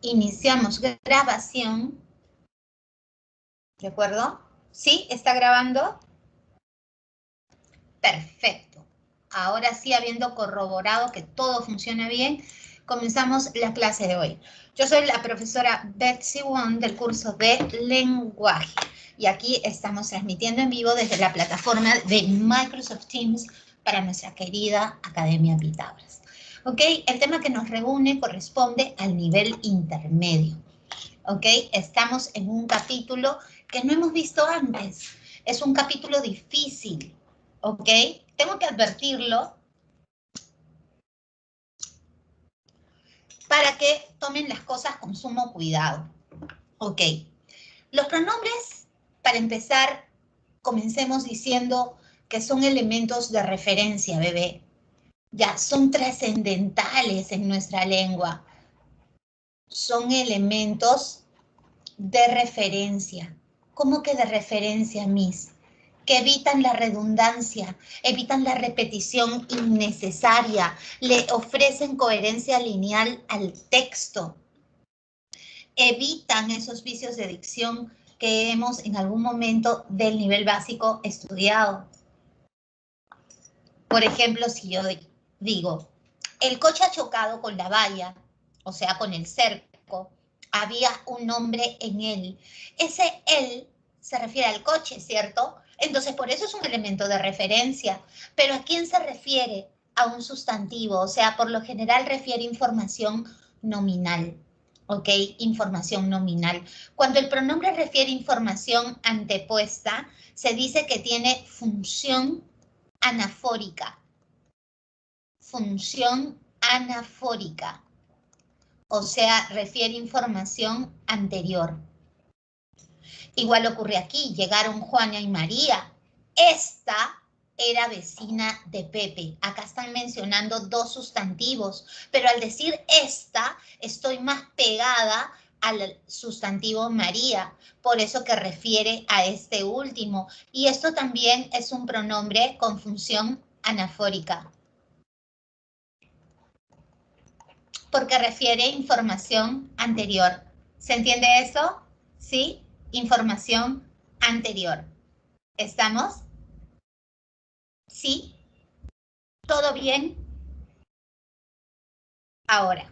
Iniciamos grabación. ¿De acuerdo? ¿Sí? ¿Está grabando? Perfecto. Ahora sí, habiendo corroborado que todo funciona bien, comenzamos la clase de hoy. Yo soy la profesora Betsy Wong del curso de lenguaje. Y aquí estamos transmitiendo en vivo desde la plataforma de Microsoft Teams para nuestra querida Academia Pitágoras. ¿Ok? El tema que nos reúne corresponde al nivel intermedio. ¿Ok? Estamos en un capítulo que no hemos visto antes. Es un capítulo difícil, ¿ok? Tengo que advertirlo para que tomen las cosas con sumo cuidado, ¿ok? Los pronombres, para empezar, comencemos diciendo que son elementos de referencia, bebé. Ya, son trascendentales en nuestra lengua. Son elementos de referencia. ¿Cómo que de referencia, Miss? Que evitan la redundancia, evitan la repetición innecesaria, le ofrecen coherencia lineal al texto, evitan esos vicios de dicción que hemos en algún momento del nivel básico estudiado. Por ejemplo, si yo digo, el coche ha chocado con la valla, o sea, con el cerco, había un hombre en él. Ese él se refiere al coche, ¿cierto? Entonces, por eso es un elemento de referencia. Pero ¿a quién se refiere? A un sustantivo, o sea, por lo general refiere información nominal. ¿Ok? Información nominal. Cuando el pronombre refiere información antepuesta, se dice que tiene función anafórica. Función anafórica. O sea, refiere información anterior. Igual ocurre aquí, llegaron Juana y María. Esta era vecina de Pepe. Acá están mencionando dos sustantivos, pero al decir esta, estoy más pegada al sustantivo María, por eso que refiere a este último. Y esto también es un pronombre con función anafórica, porque refiere información anterior. ¿Se entiende eso? ¿Sí? Información anterior. ¿Estamos? ¿Sí? ¿Todo bien? Ahora.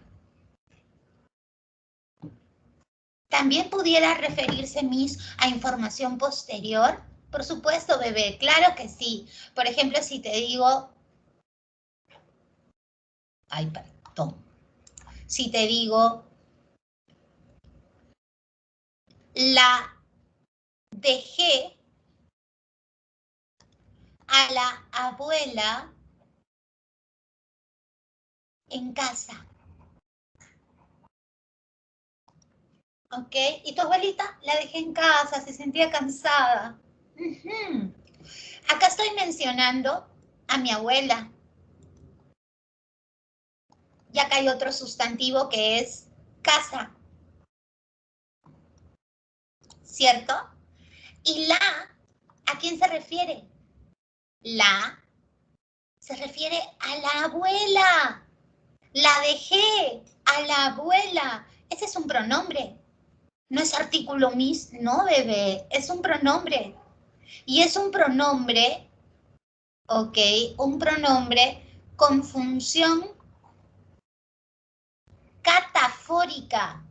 ¿También pudiera referirse, Miss, a información posterior? Por supuesto, bebé, claro que sí. Por ejemplo, si te digo... Ay, perdón. Si te digo... La dejé a la abuela en casa. ¿Ok? Y tu abuelita la dejé en casa, se sentía cansada. Acá estoy mencionando a mi abuela. Y acá hay otro sustantivo que es casa. ¿Cierto? Y la, ¿a quién se refiere? La se refiere a la abuela. La dejé a la abuela. Ese es un pronombre. No es artículo Miss, no, bebé. Es un pronombre. Y es un pronombre, ¿ok? Un pronombre con función catafórica.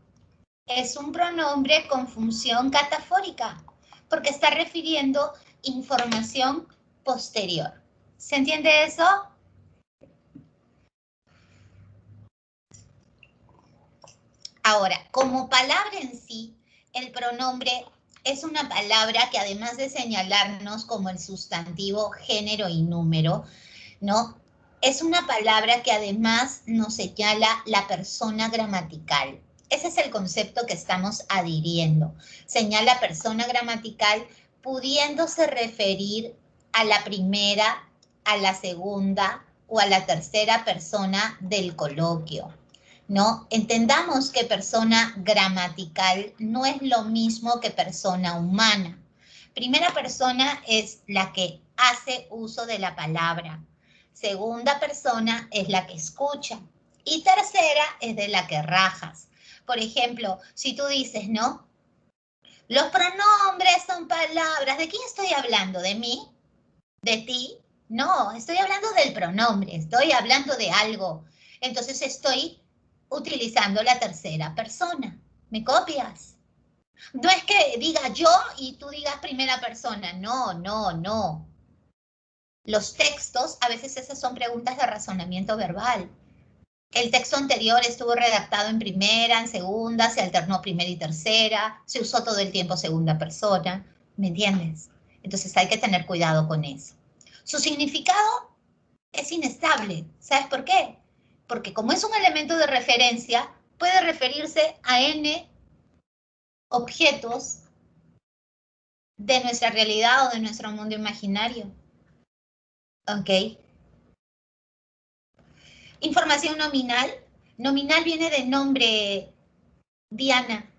Es un pronombre con función catafórica, porque está refiriendo información posterior. ¿Se entiende eso? Ahora, como palabra en sí, el pronombre es una palabra que además de señalarnos como el sustantivo, género y número, ¿no? Es una palabra que además nos señala la persona gramatical. Ese es el concepto que estamos adhiriendo. Señala persona gramatical pudiéndose referir a la primera, a la segunda o a la tercera persona del coloquio, ¿no? Entendamos que persona gramatical no es lo mismo que persona humana. Primera persona es la que hace uso de la palabra. Segunda persona es la que escucha. Y tercera es de la que rajas. por ejemplo, si tú dices, ¿no? Los pronombres son palabras. ¿De quién estoy hablando? ¿De mí? ¿De ti? No, estoy hablando del pronombre, estoy hablando de algo. Entonces estoy utilizando la tercera persona. ¿Me copias? No es que diga yo y tú digas primera persona. No, no, no. Los textos, a veces esas son preguntas de razonamiento verbal. El texto anterior estuvo redactado en primera, en segunda, se alternó primera y tercera, se usó todo el tiempo segunda persona. ¿Me entiendes? Entonces hay que tener cuidado con eso. Su significado es inestable. ¿Sabes por qué? Porque como es un elemento de referencia, puede referirse a n objetos de nuestra realidad o de nuestro mundo imaginario. ¿Ok? Información nominal. Nominal viene de nombre Diana.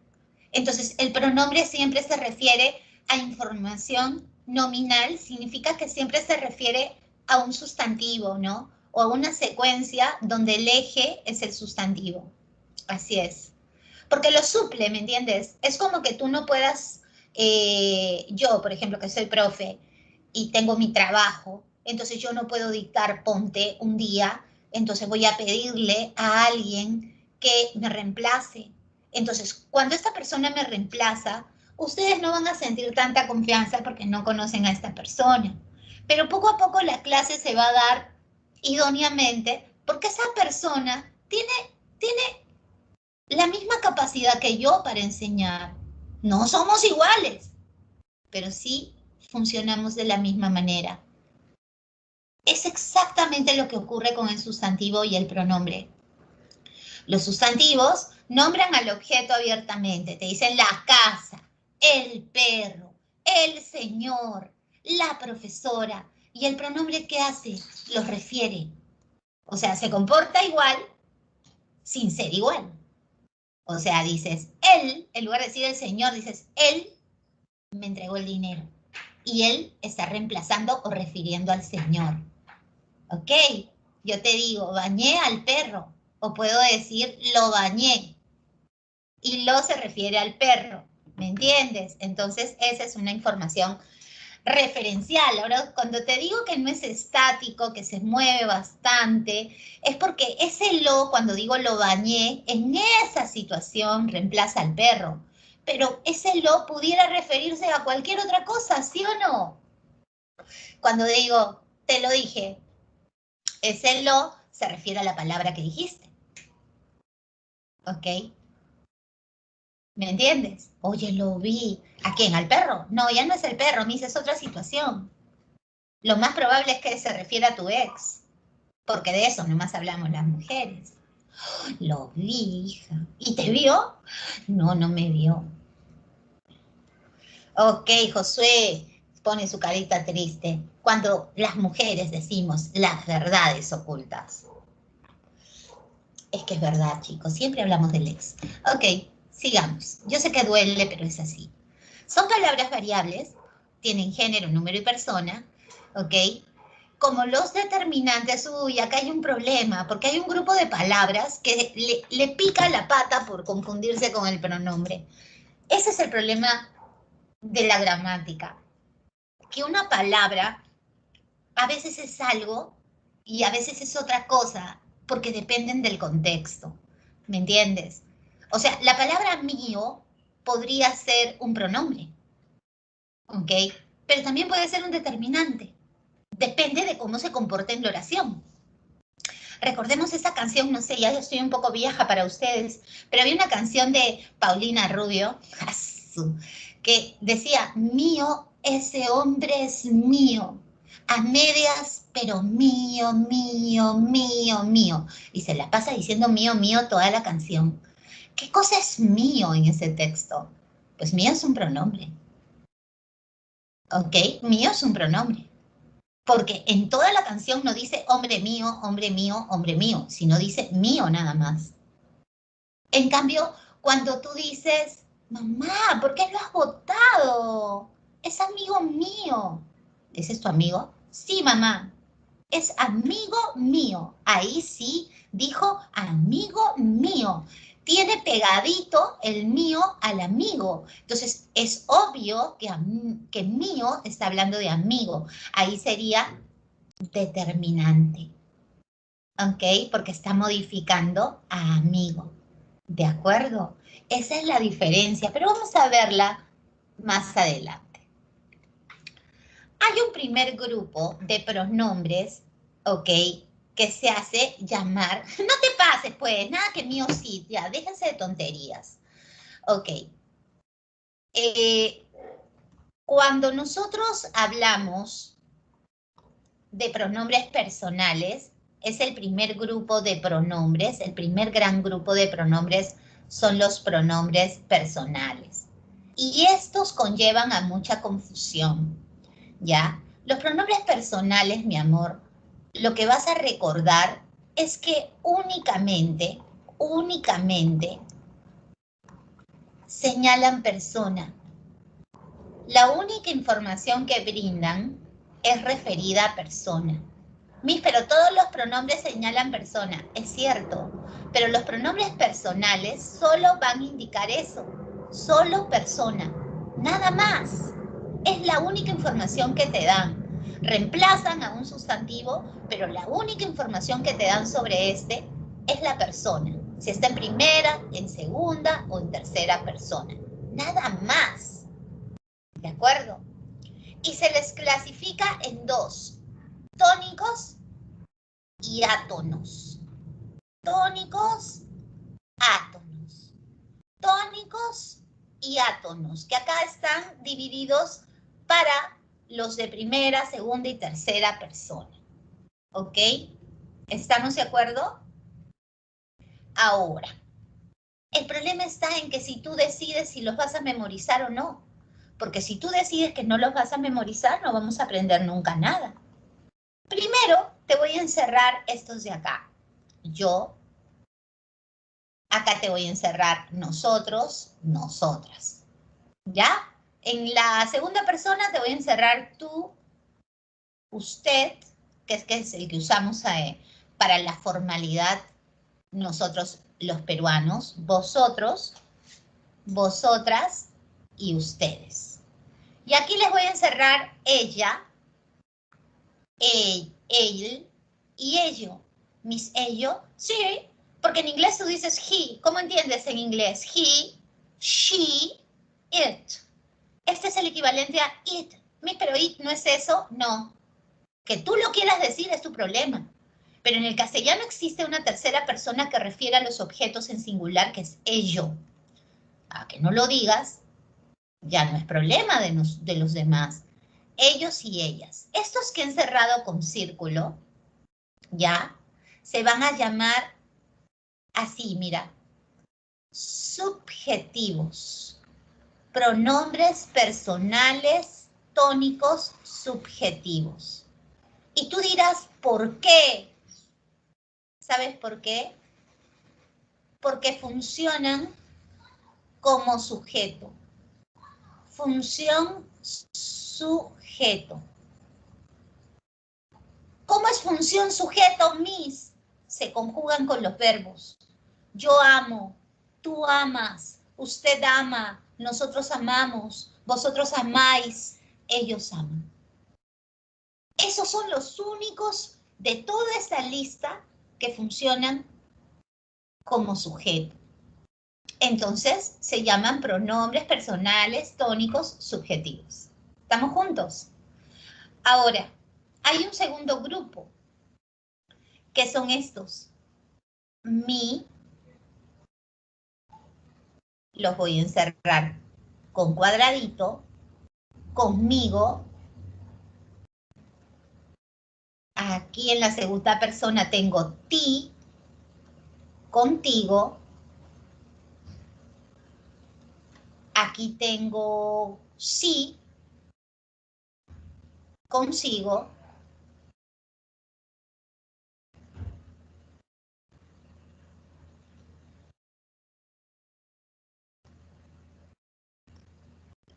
Entonces, el pronombre siempre se refiere a información nominal, significa que siempre se refiere a un sustantivo, ¿no? O a una secuencia donde el eje es el sustantivo. Así es. Porque lo suple, ¿me entiendes? Es como que tú no puedas, yo, por ejemplo, que soy profe y tengo mi trabajo, entonces yo no puedo dictar ponte un día, entonces voy a pedirle a alguien que me reemplace. Entonces, cuando esta persona me reemplaza, ustedes no van a sentir tanta confianza porque no conocen a esta persona. Pero poco a poco la clase se va a dar idóneamente porque esa persona tiene la misma capacidad que yo para enseñar. No somos iguales, pero sí funcionamos de la misma manera. Es exactamente lo que ocurre con el sustantivo y el pronombre. Los sustantivos nombran al objeto abiertamente, te dicen la casa, el perro, el señor, la profesora. ¿Y el pronombre qué hace? Los refiere. O sea, se comporta igual sin ser igual. O sea, dices, él, en lugar de decir el señor, dices, él me entregó el dinero. Y él está reemplazando o refiriendo al señor. ¿Ok? Yo te digo, bañé al perro. O puedo decir, lo bañé. Y lo se refiere al perro. ¿Me entiendes? Entonces, esa es una información referencial. Ahora, cuando te digo que no es estático, que se mueve bastante, es porque ese lo, cuando digo lo bañé, en esa situación reemplaza al perro. Pero ese lo pudiera referirse a cualquier otra cosa, ¿sí o no? Cuando digo, te lo dije, ese lo se refiere a la palabra que dijiste. ¿Ok? ¿Me entiendes? Oye, lo vi. ¿A quién? ¿Al perro? No, ya no es el perro, Miss, es otra situación. Lo más probable es que se refiera a tu ex, porque de eso nomás hablamos las mujeres. Lo vi, hija. ¿Y te vio? No, no me vio. Ok, Josué pone su carita triste cuando las mujeres decimos las verdades ocultas. Es que es verdad, chicos, siempre hablamos del ex. Ok, sigamos. Yo sé que duele, pero es así. Son palabras variables, tienen género, número y persona, ¿ok? Como los determinantes, uy, acá hay un problema, porque hay un grupo de palabras que le pica la pata por confundirse con el pronombre. Ese es el problema de la gramática, que una palabra a veces es algo y a veces es otra cosa, porque dependen del contexto, ¿me entiendes? O sea, la palabra mío podría ser un pronombre, ¿ok? Pero también puede ser un determinante. Depende de cómo se comporte en la oración. Recordemos esa canción, no sé, ya estoy un poco vieja para ustedes, pero había una canción de Paulina Rubio, que decía, mío, ese hombre es mío, a medias, pero mío, mío, mío, mío. Y se la pasa diciendo mío, mío toda la canción. ¿Qué cosa es mío en ese texto? Pues mío es un pronombre. ¿Ok? Mío es un pronombre. Porque en toda la canción no dice hombre mío, hombre mío, hombre mío, sino dice mío nada más. En cambio, cuando tú dices, mamá, ¿por qué lo has votado? Es amigo mío. ¿Ese es tu amigo? Sí, mamá. Es amigo mío. Ahí sí dijo amigo mío. tiene pegadito el mío al amigo. Entonces, es obvio que mío está hablando de amigo. Ahí sería determinante. ¿Ok? Porque está modificando a amigo. ¿De acuerdo? Esa es la diferencia, pero vamos a verla más adelante. Hay un primer grupo de pronombres, ¿ok? Que se hace llamar, no te pases pues, nada que mío sí, ya, déjense de tonterías. Ok. Cuando nosotros hablamos de pronombres personales, es el primer grupo de pronombres, el primer gran grupo de pronombres son los pronombres personales. Y estos conllevan a mucha confusión, ¿ya? Los pronombres personales, mi amor, lo que vas a recordar es que únicamente señalan persona. La única información que brindan es referida a persona. Pero todos los pronombres señalan persona, es cierto, pero los pronombres personales solo van a indicar eso, solo persona, nada más. Es la única información que te dan. Reemplazan a un sustantivo, pero la única información que te dan sobre este es la persona. Si está en primera, en segunda o en tercera persona. Nada más. ¿De acuerdo? Y se les clasifica en dos: tónicos y átonos. Tónicos, átonos. Tónicos y átonos, que acá están divididos para los de primera, segunda y tercera persona. ¿Ok? ¿Estamos de acuerdo? Ahora, el problema está en que si tú decides si los vas a memorizar o no. Porque si tú decides que no los vas a memorizar, no vamos a aprender nunca nada. Primero, te voy a encerrar estos de acá. Yo. Acá te voy a encerrar nosotros, nosotras. ¿Ya? En la segunda persona te voy a encerrar tú, usted, que es el que usamos para la formalidad nosotros los peruanos, vosotros, vosotras y ustedes. Y aquí les voy a encerrar ella, él y ello. ¿Mis ello? Sí, porque en inglés tú dices he. ¿Cómo entiendes en inglés? He, she, it. Este es el equivalente a it. Pero it no es eso, no. Que tú lo quieras decir es tu problema. Pero en el castellano existe una tercera persona que refiere a los objetos en singular, que es ello. A que no lo digas, ya no es problema de los demás. Ellos y ellas. Estos que he encerrado con círculo, ya, se van a llamar así, mira, subjetivos. Pronombres personales tónicos subjetivos. Y tú dirás, ¿por qué? ¿Sabes por qué? Porque funcionan como sujeto. Función sujeto. ¿Cómo es función sujeto, Miss? Se conjugan con los verbos. Yo amo, tú amas, usted ama, nosotros amamos, vosotros amáis, ellos aman. Esos son los únicos de toda esta lista que funcionan como sujeto. Entonces, se llaman pronombres personales tónicos subjetivos. ¿Estamos juntos? Ahora, hay un segundo grupo, que son estos. Mi, los voy a encerrar con cuadradito, conmigo. Aquí en la segunda persona tengo ti, contigo. Aquí tengo sí, consigo.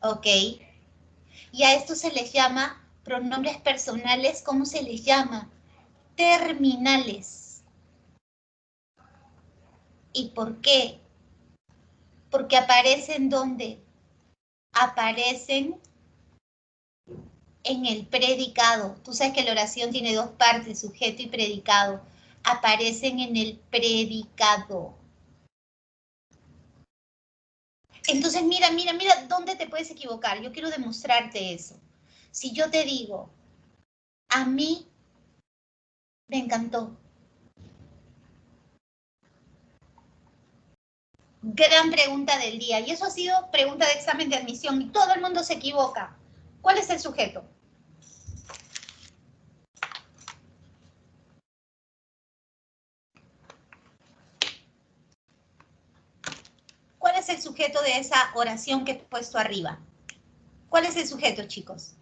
¿Ok? Y a esto se les llama pronombres personales, ¿cómo se les llama? Terminales. ¿Y por qué? Porque aparecen ¿dónde? Aparecen en el predicado. Tú sabes que la oración tiene dos partes, sujeto y predicado. Aparecen en el predicado. Entonces, mira dónde te puedes equivocar. Yo quiero demostrarte eso. Si yo te digo, a mí me encantó. Gran pregunta del día. Y eso ha sido pregunta de examen de admisión. Y todo el mundo se equivoca. ¿Cuál es el sujeto? ¿Cuál es el sujeto de esa oración que he puesto arriba? ¿Cuál es el sujeto, chicos?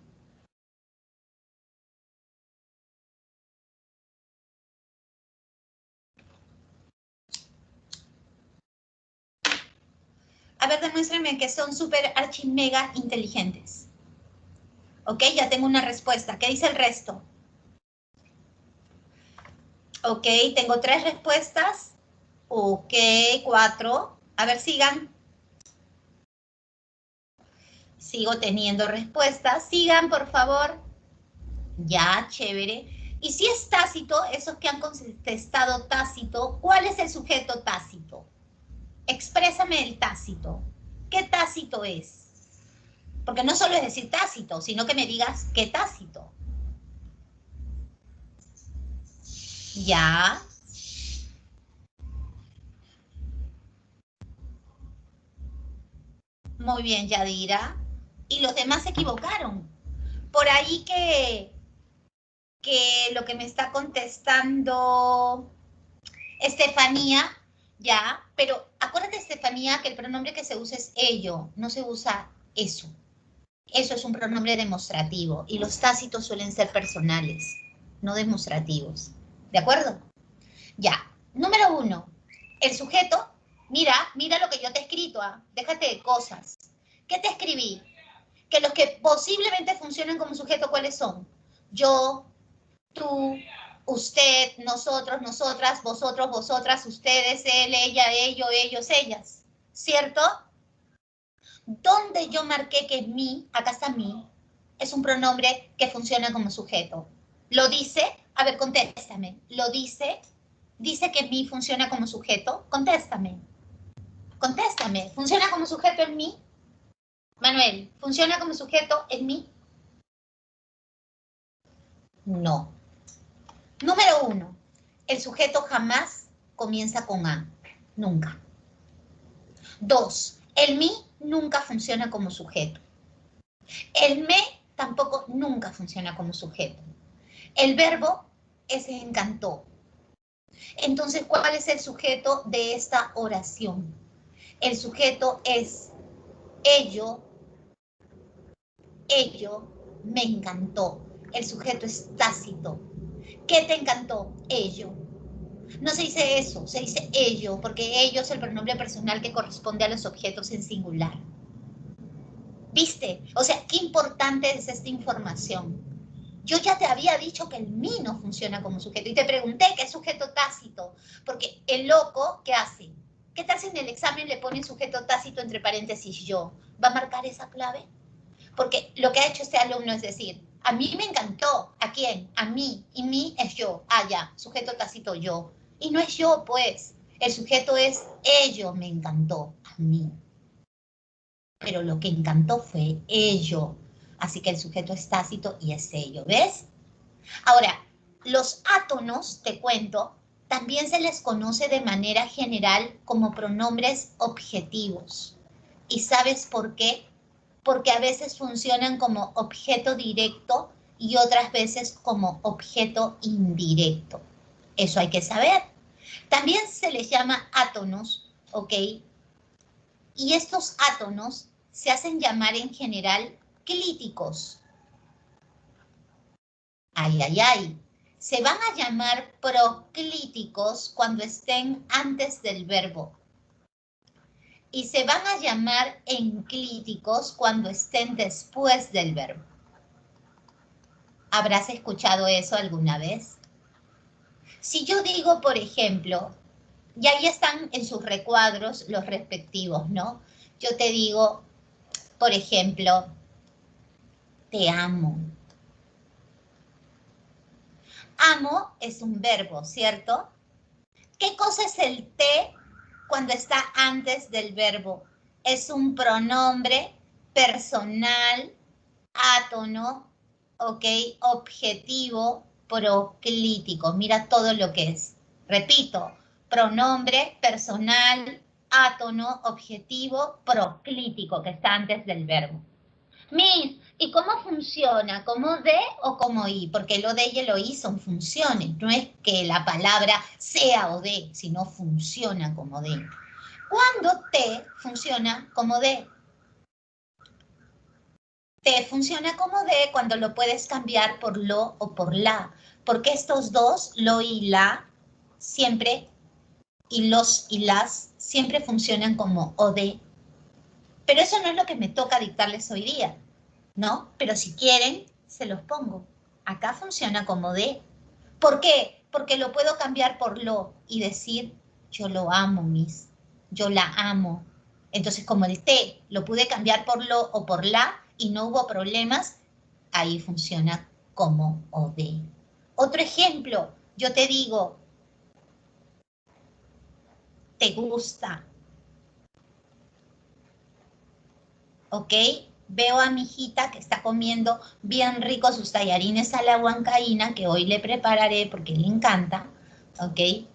A ver, demuéstrenme que son súper archi mega inteligentes. Ok, ya tengo una respuesta. ¿Qué dice el resto? Ok, tengo 3 respuestas. Ok, 4. A ver, sigan. Sigo teniendo respuestas. Sigan, por favor. Ya, chévere. Y si es tácito, esos que han contestado tácito, ¿cuál es el sujeto tácito? Exprésame el tácito. ¿Qué tácito es? Porque no solo es decir tácito, sino que me digas qué tácito. Ya. Muy bien, Yadira. Y los demás se equivocaron. Por ahí que lo que me está contestando Estefanía, ya, pero acuérdate, Estefanía, que el pronombre que se usa es ello, no se usa eso. Eso es un pronombre demostrativo y los tácitos suelen ser personales, no demostrativos. ¿De acuerdo? Ya. Número 1. El sujeto, mira lo que yo te he escrito, ¿ah? Déjate de cosas. ¿Qué te escribí? Que los que posiblemente funcionen como sujeto, ¿cuáles son? Yo, tú, usted, nosotros, nosotras, vosotros, vosotras, ustedes, él, ella, ellos, ellas. ¿Cierto? Donde yo marqué que mi, acá está mi, es un pronombre que funciona como sujeto. ¿Lo dice? A ver, contéstame. ¿Lo dice? ¿Dice que mi funciona como sujeto? Contéstame. Contéstame. ¿Funciona como sujeto en mí? Manuel, ¿funciona como sujeto en mí? No. Número 1. El sujeto jamás comienza con A. Nunca. 2. El mí nunca funciona como sujeto. El me tampoco nunca funciona como sujeto. El verbo es encantó. Entonces, ¿cuál es el sujeto de esta oración? El sujeto es ello me encantó. El sujeto es tácito. ¿Qué te encantó? Ello. No se dice eso, se dice ello, porque ello es el pronombre personal que corresponde a los objetos en singular. ¿Viste? O sea, qué importante es esta información. Yo ya te había dicho que el mí no funciona como sujeto y te pregunté qué es sujeto tácito, porque el loco, ¿qué hace? ¿Qué tal si en el examen le pone sujeto tácito entre paréntesis yo? ¿Va a marcar esa clave? Porque lo que ha hecho este alumno es decir, a mí me encantó. ¿A quién? A mí. Y mí es yo. Ah, ya. Sujeto tácito yo. Y no es yo, pues. El sujeto es ello me encantó. A mí. Pero lo que encantó fue ello. Así que el sujeto es tácito y es ello. ¿Ves? Ahora, los átonos, te cuento, también se les conoce de manera general como pronombres objetivos. ¿Y sabes por qué? Porque a veces funcionan como objeto directo y otras veces como objeto indirecto. Eso hay que saber. También se les llama átonos, ¿ok? Y estos átonos se hacen llamar en general clíticos. Ay, ay, ay. Se van a llamar proclíticos cuando estén antes del verbo. Y se van a llamar enclíticos cuando estén después del verbo. ¿Habrás escuchado eso alguna vez? Si yo digo, por ejemplo, Y ahí están en sus recuadros los respectivos, ¿no? Yo te digo, por ejemplo, te amo. Amo es un verbo, ¿cierto? ¿Qué cosa es el te cuando está antes del verbo? Es un pronombre personal, átono, ¿ok? Objetivo, proclítico. Mira todo lo que es. Repito, pronombre personal, átono, objetivo, proclítico, que está antes del verbo. Miss, ¿y cómo funciona? ¿Como de o como i? Porque lo de y el oí son funciones. No es que la palabra sea o de, sino funciona como de. Cuando te funciona como de. Te funciona como de cuando lo puedes cambiar por lo o por la. Porque estos dos, lo y la, siempre, y los y las, siempre funcionan como o de. Pero eso no es lo que me toca dictarles hoy día, ¿no? Pero si quieren, se los pongo. Acá funciona como de. ¿Por qué? Porque lo puedo cambiar por lo y decir, yo lo amo, Miss. Yo la amo. Entonces, como el te lo pude cambiar por lo o por la y no hubo problemas, ahí funciona como o de. Otro ejemplo, yo te digo, te gusta, ¿ok? Veo a mi hijita que está comiendo bien rico sus tallarines a la huancaína, que hoy le prepararé porque le encanta, ¿ok?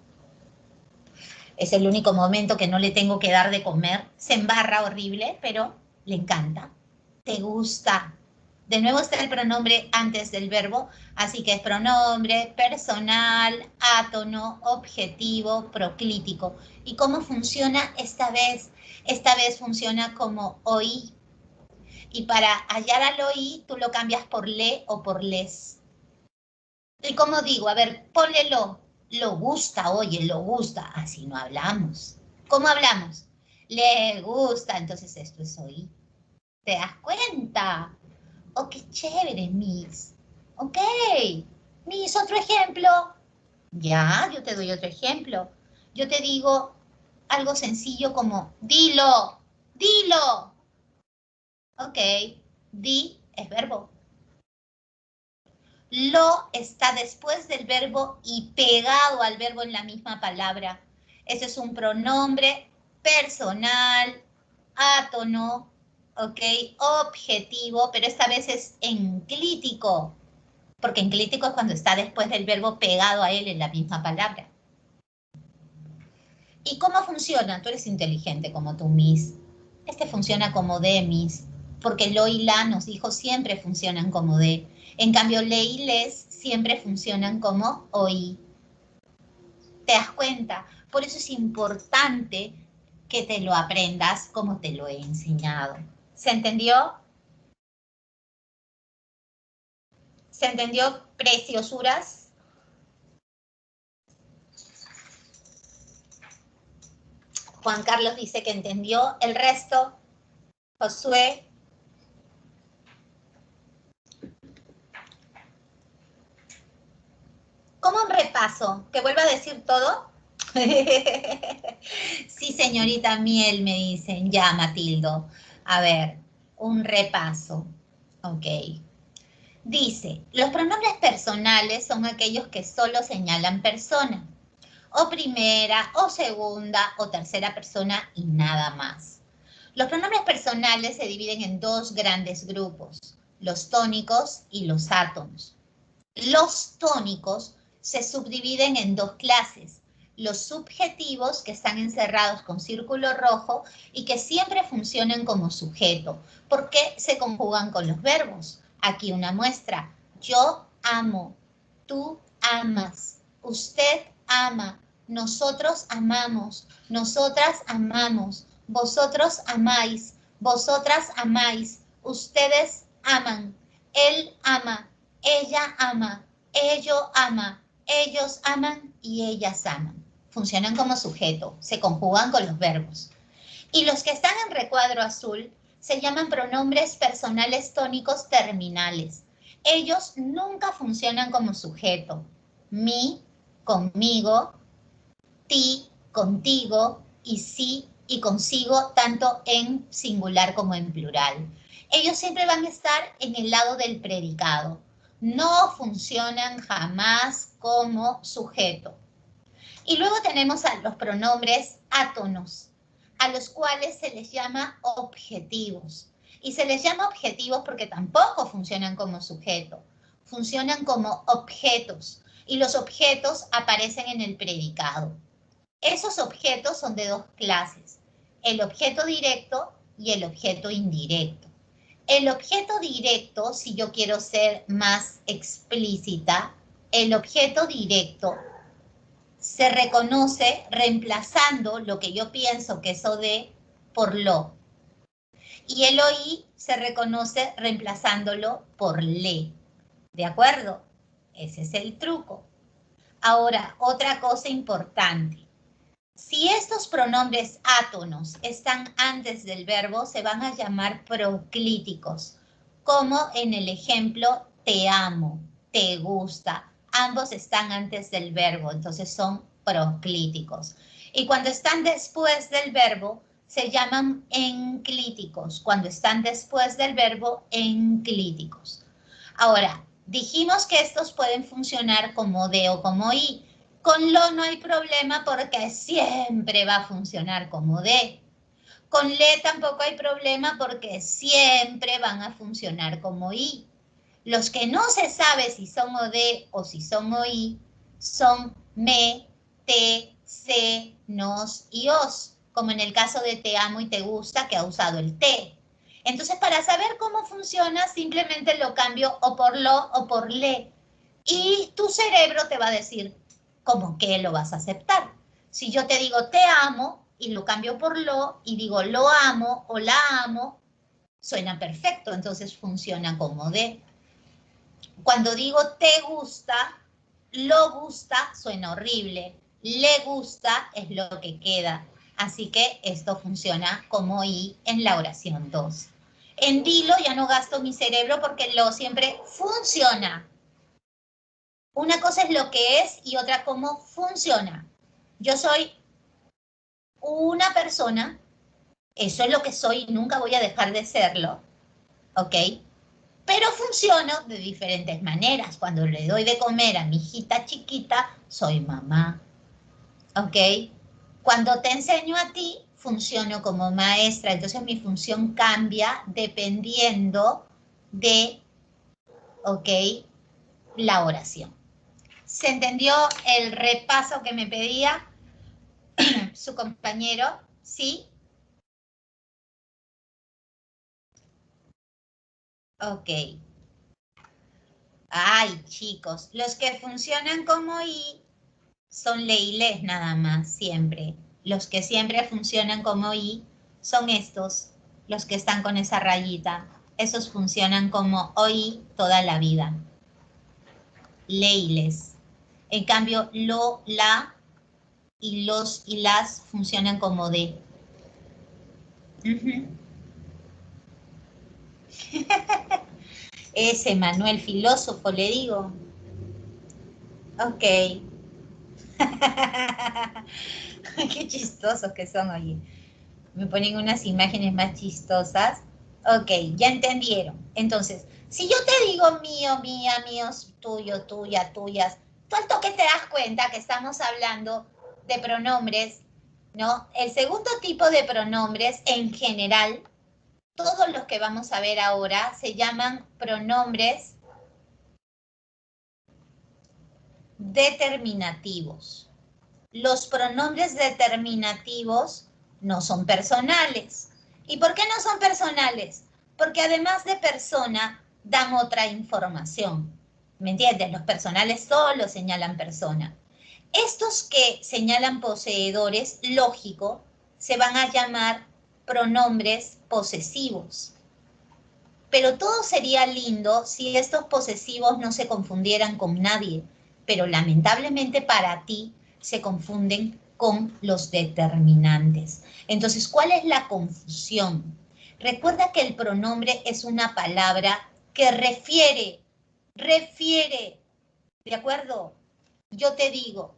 Es el único momento que no le tengo que dar de comer. Se embarra horrible, pero le encanta. ¿Te gusta? De nuevo está el pronombre antes del verbo, así que es pronombre personal, átono, objetivo, proclítico. ¿Y cómo funciona esta vez? Esta vez funciona como oí. Y para hallar al oí, tú lo cambias por le o por les. ¿Y cómo digo? A ver, ponle lo gusta, oye, lo gusta. Así no hablamos. ¿Cómo hablamos? Le gusta, entonces esto es oí. ¿Te das cuenta? Oh, qué chévere, Miss. Ok. Miss, otro ejemplo. Ya, yo te doy otro ejemplo. Yo te digo algo sencillo como, dilo, dilo. Ok. Di es verbo. Lo está después del verbo y pegado al verbo en la misma palabra. Ese es un pronombre personal, átono, ¿ok? Objetivo, pero esta vez es enclítico, porque enclítico es cuando está después del verbo pegado a él en la misma palabra. ¿Y cómo funciona? Tú eres inteligente como tú, Miss. Este funciona como de, Miss, porque lo y la nos dijo siempre funcionan como de. En cambio, le y les siempre funcionan como oí. ¿Te das cuenta? Por eso es importante que te lo aprendas como te lo he enseñado. ¿Se entendió? ¿Se entendió, preciosuras? Juan Carlos dice que entendió. El resto, Josué. ¿Cómo un repaso? ¿Que vuelva a decir todo? Sí, señorita Miel, me dicen. Ya, Matildo. A ver, un repaso. Ok. Dice, los pronombres personales son aquellos que solo señalan persona, o primera, o segunda, o tercera persona y nada más. Los pronombres personales se dividen en dos grandes grupos, los tónicos y los átonos. Los tónicos se subdividen en dos clases, los subjetivos, que están encerrados con círculo rojo y que siempre funcionan como sujeto, porque se conjugan con los verbos. Aquí una muestra. Yo amo, tú amas, usted ama, nosotros amamos, nosotras amamos, vosotros amáis, vosotras amáis, ustedes aman, él ama, ella ama, ello ama, ellos aman y ellas aman. Funcionan como sujeto, se conjugan con los verbos. Y los que están en recuadro azul se llaman pronombres personales tónicos terminales. Ellos nunca funcionan como sujeto. Mi, conmigo, ti, contigo y sí y consigo, tanto en singular como en plural. Ellos siempre van a estar en el lado del predicado. No funcionan jamás como sujeto. Y luego tenemos a los pronombres átonos, a los cuales se les llama objetivos. Y se les llama objetivos porque tampoco funcionan como sujeto, funcionan como objetos. Y los objetos aparecen en el predicado. Esos objetos son de dos clases, el objeto directo y el objeto indirecto. El objeto directo, si yo quiero ser más explícita, el objeto directo se reconoce reemplazando lo que yo pienso que es OD por lo. Y el OI se reconoce reemplazándolo por le. ¿De acuerdo? Ese es el truco. Ahora, otra cosa importante. Si estos pronombres átonos están antes del verbo, se van a llamar proclíticos, como en el ejemplo te amo, te gusta. Ambos están antes del verbo, entonces son proclíticos. Y cuando están después del verbo, se llaman enclíticos. Cuando están después del verbo, enclíticos. Ahora, dijimos que estos pueden funcionar como de o como i. Con lo no hay problema porque siempre va a funcionar como de. Con le tampoco hay problema porque siempre van a funcionar como i. Los que no se sabe si son o de o si son o i son me, te, se, nos y os, como en el caso de te amo y te gusta que ha usado el te. Entonces, para saber cómo funciona, simplemente lo cambio o por lo o por le. Y tu cerebro te va a decir cómo que lo vas a aceptar. Si yo te digo te amo y lo cambio por lo y digo lo amo o la amo, suena perfecto, entonces funciona como de. Cuando digo te gusta, lo gusta suena horrible, le gusta es lo que queda. Así que esto funciona como i en la oración 2. En dilo ya no gasto mi cerebro porque lo siempre funciona. Una cosa es lo que es y otra cómo funciona. Yo soy una persona, eso es lo que soy y nunca voy a dejar de serlo, ¿ok? Pero funciono de diferentes maneras. Cuando le doy de comer a mi hijita chiquita, soy mamá, ¿ok? Cuando te enseño a ti, funciono como maestra. Entonces mi función cambia dependiendo de, ¿ok? La oración. ¿Se entendió el repaso que me pedía su compañero? ¿Sí? Ok. Ay, chicos, los que funcionan como I son le y les nada más, siempre. Los que siempre funcionan como I son estos, los que están con esa rayita. Esos funcionan como OI toda la vida. Le y les. En cambio, lo, la y los y las funcionan como de. Ese Manuel filósofo, le digo. Ok. Qué chistosos que son, oye. Me ponen unas imágenes más chistosas. Ok, ya entendieron. Entonces, si yo te digo mío, mía, míos, tuyo, tuya, tuyas, tú al toque te das cuenta que estamos hablando de pronombres, ¿no? El segundo tipo de pronombres, en general, todos los que vamos a ver ahora, se llaman pronombres determinativos. Los pronombres determinativos no son personales. ¿Y por qué no son personales? Porque además de persona, dan otra información. ¿Me entienden? Los personales solo señalan persona. Estos que señalan poseedores, lógico, se van a llamar pronombres posesivos. Pero todo sería lindo si estos posesivos no se confundieran con nadie, pero lamentablemente para ti se confunden con los determinantes. Entonces, ¿cuál es la confusión? Recuerda que el pronombre es una palabra que refiere, ¿de acuerdo? Yo te digo,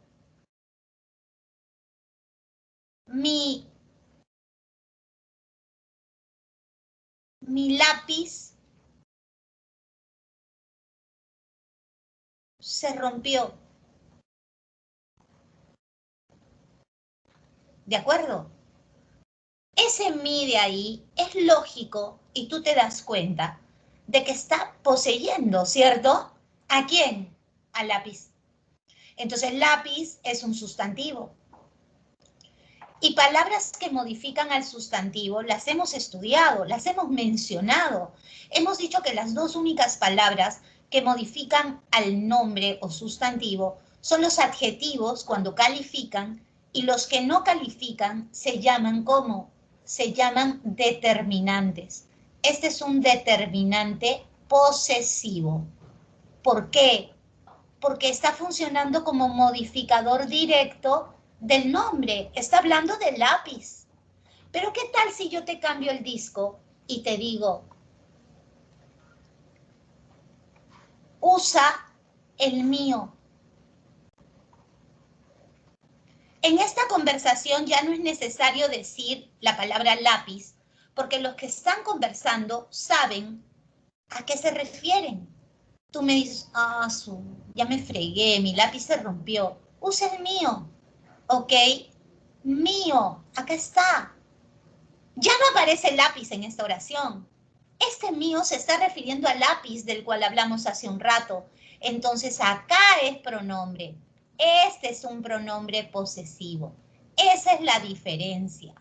mi lápiz se rompió. ¿De acuerdo? Ese mi de ahí es lógico y tú te das cuenta de que está poseyendo, ¿cierto? ¿A quién? Al lápiz. Entonces, lápiz es un sustantivo. Y palabras que modifican al sustantivo las hemos estudiado, las hemos mencionado. Hemos dicho que las dos únicas palabras que modifican al nombre o sustantivo son los adjetivos cuando califican y los que no califican se llaman ¿cómo? Se llaman determinantes. Este es un determinante posesivo. ¿Por qué? Porque está funcionando como modificador directo del nombre. Está hablando del lápiz. Pero ¿qué tal si yo te cambio el disco y te digo, usa el mío? En esta conversación ya no es necesario decir la palabra lápiz, porque los que están conversando saben a qué se refieren. Tú me dices, ya me fregué, mi lápiz se rompió. Usa el mío, ¿ok? Mío, acá está. Ya no aparece el lápiz en esta oración. Este mío se está refiriendo al lápiz del cual hablamos hace un rato. Entonces acá es pronombre. Este es un pronombre posesivo. Esa es la diferencia.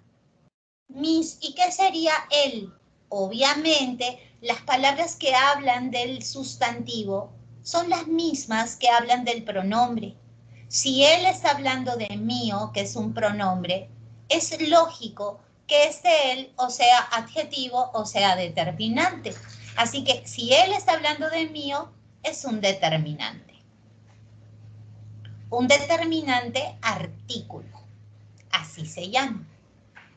¿Y qué sería él? Obviamente, las palabras que hablan del sustantivo son las mismas que hablan del pronombre. Si él está hablando de mío, que es un pronombre, es lógico que este él o sea adjetivo o sea determinante. Así que si él está hablando de mío, es un determinante. Un determinante artículo, así se llama.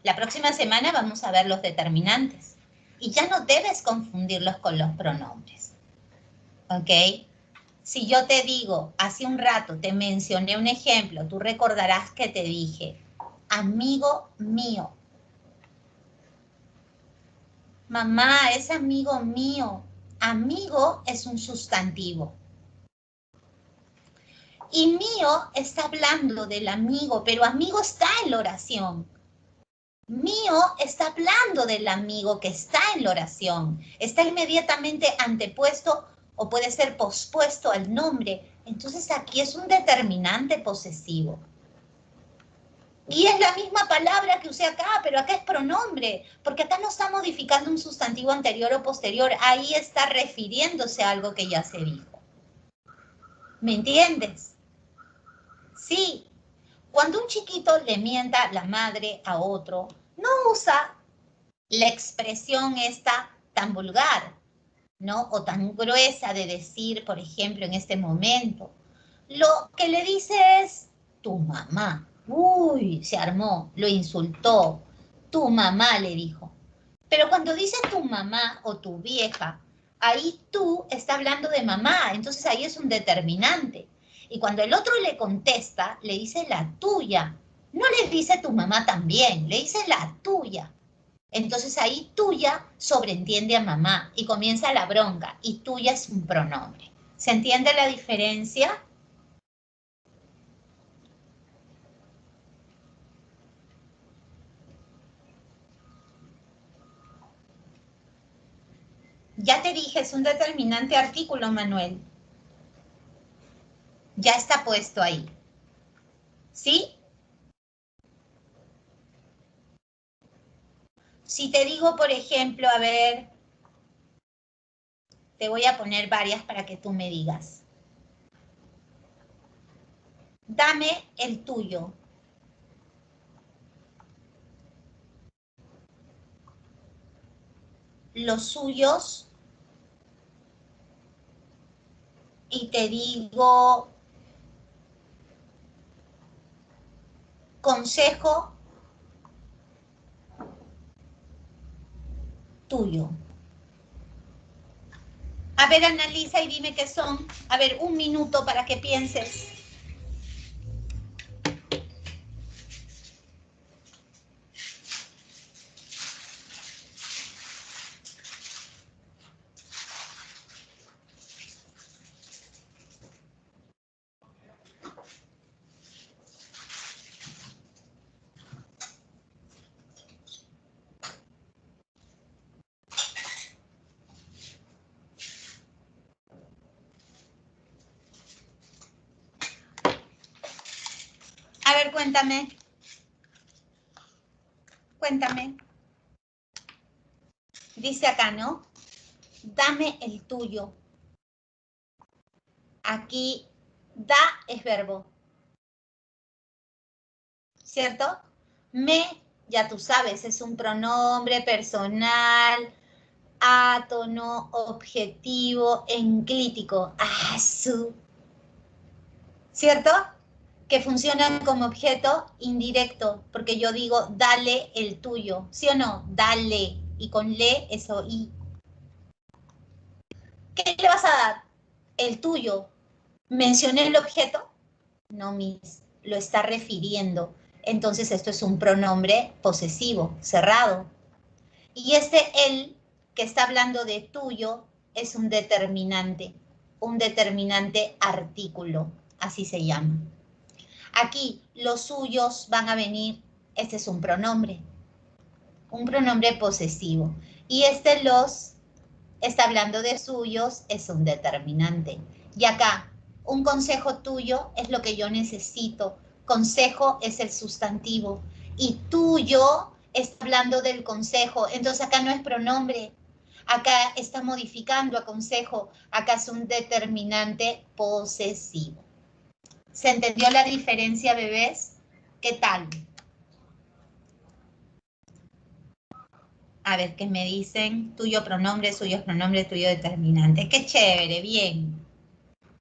La próxima semana vamos a ver los determinantes y ya no debes confundirlos con los pronombres. ¿Ok? Si yo te digo, hace un rato te mencioné un ejemplo, tú recordarás que te dije, amigo mío. Mamá, es amigo mío. Amigo es un sustantivo. Y mío está hablando del amigo, pero amigo está en la oración. Mío está hablando del amigo que está en la oración. Está inmediatamente antepuesto o puede ser pospuesto al nombre. Entonces aquí es un determinante posesivo. Y es la misma palabra que usé acá, pero acá es pronombre, porque acá no está modificando un sustantivo anterior o posterior. Ahí está refiriéndose a algo que ya se dijo. ¿Me entiendes? Sí. Cuando un chiquito le mienta la madre a otro, no usa la expresión esta tan vulgar, ¿no? O tan gruesa de decir, por ejemplo, en este momento. Lo que le dice es, tu mamá. Uy, se armó, lo insultó. Tu mamá, le dijo. Pero cuando dice tu mamá o tu vieja, ahí tú está hablando de mamá, entonces ahí es un determinante. Y cuando el otro le contesta, le dice la tuya. No le dice tu mamá también, le dice la tuya. Entonces ahí tuya sobreentiende a mamá y comienza la bronca y tuya es un pronombre. ¿Se entiende la diferencia? Ya te dije, es un determinante artículo, Manuel. Ya está puesto ahí. ¿Sí? Si te digo, por ejemplo, a ver, te voy a poner varias para que tú me digas. Dame el tuyo. Los suyos. Y te digo, consejo tuyo. A ver, analiza y dime qué son. A ver, un minuto para que pienses. ver, cuéntame. Cuéntame. Dice acá, ¿no? Dame el tuyo. Aquí, da es verbo. ¿Cierto? Me, ya tú sabes, es un pronombre personal, átono, objetivo, enclítico. Su. ¿Cierto? Que funcionan como objeto indirecto, porque yo digo, dale el tuyo, ¿sí o no? Dale, y con le es oí. ¿Qué le vas a dar? El tuyo. ¿Mencioné el objeto? No, mis, lo está refiriendo. Entonces esto es un pronombre posesivo, cerrado. Y este él que está hablando de tuyo es un determinante artículo, así se llama. Aquí los suyos van a venir, este es un pronombre posesivo. Y este los está hablando de suyos, es un determinante. Y acá, un consejo tuyo es lo que yo necesito. Consejo es el sustantivo. Y tuyo está hablando del consejo. Entonces acá no es pronombre. Acá está modificando a consejo. Acá es un determinante posesivo. ¿Se entendió la diferencia, bebés? ¿Qué tal? A ver, ¿qué me dicen? Tuyo pronombre, suyo pronombre, tuyo determinante. ¡Qué chévere! Bien.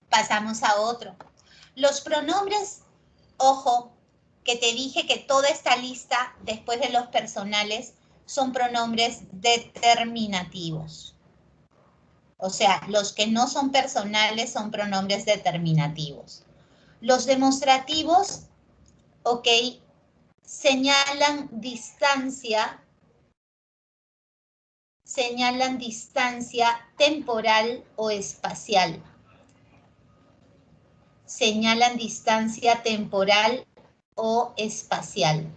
Pasamos a otro. Los pronombres, ojo, que te dije que toda esta lista, después de los personales, son pronombres determinativos. O sea, los que no son personales son pronombres determinativos. Los demostrativos, ok, señalan distancia temporal o espacial. Señalan distancia temporal o espacial.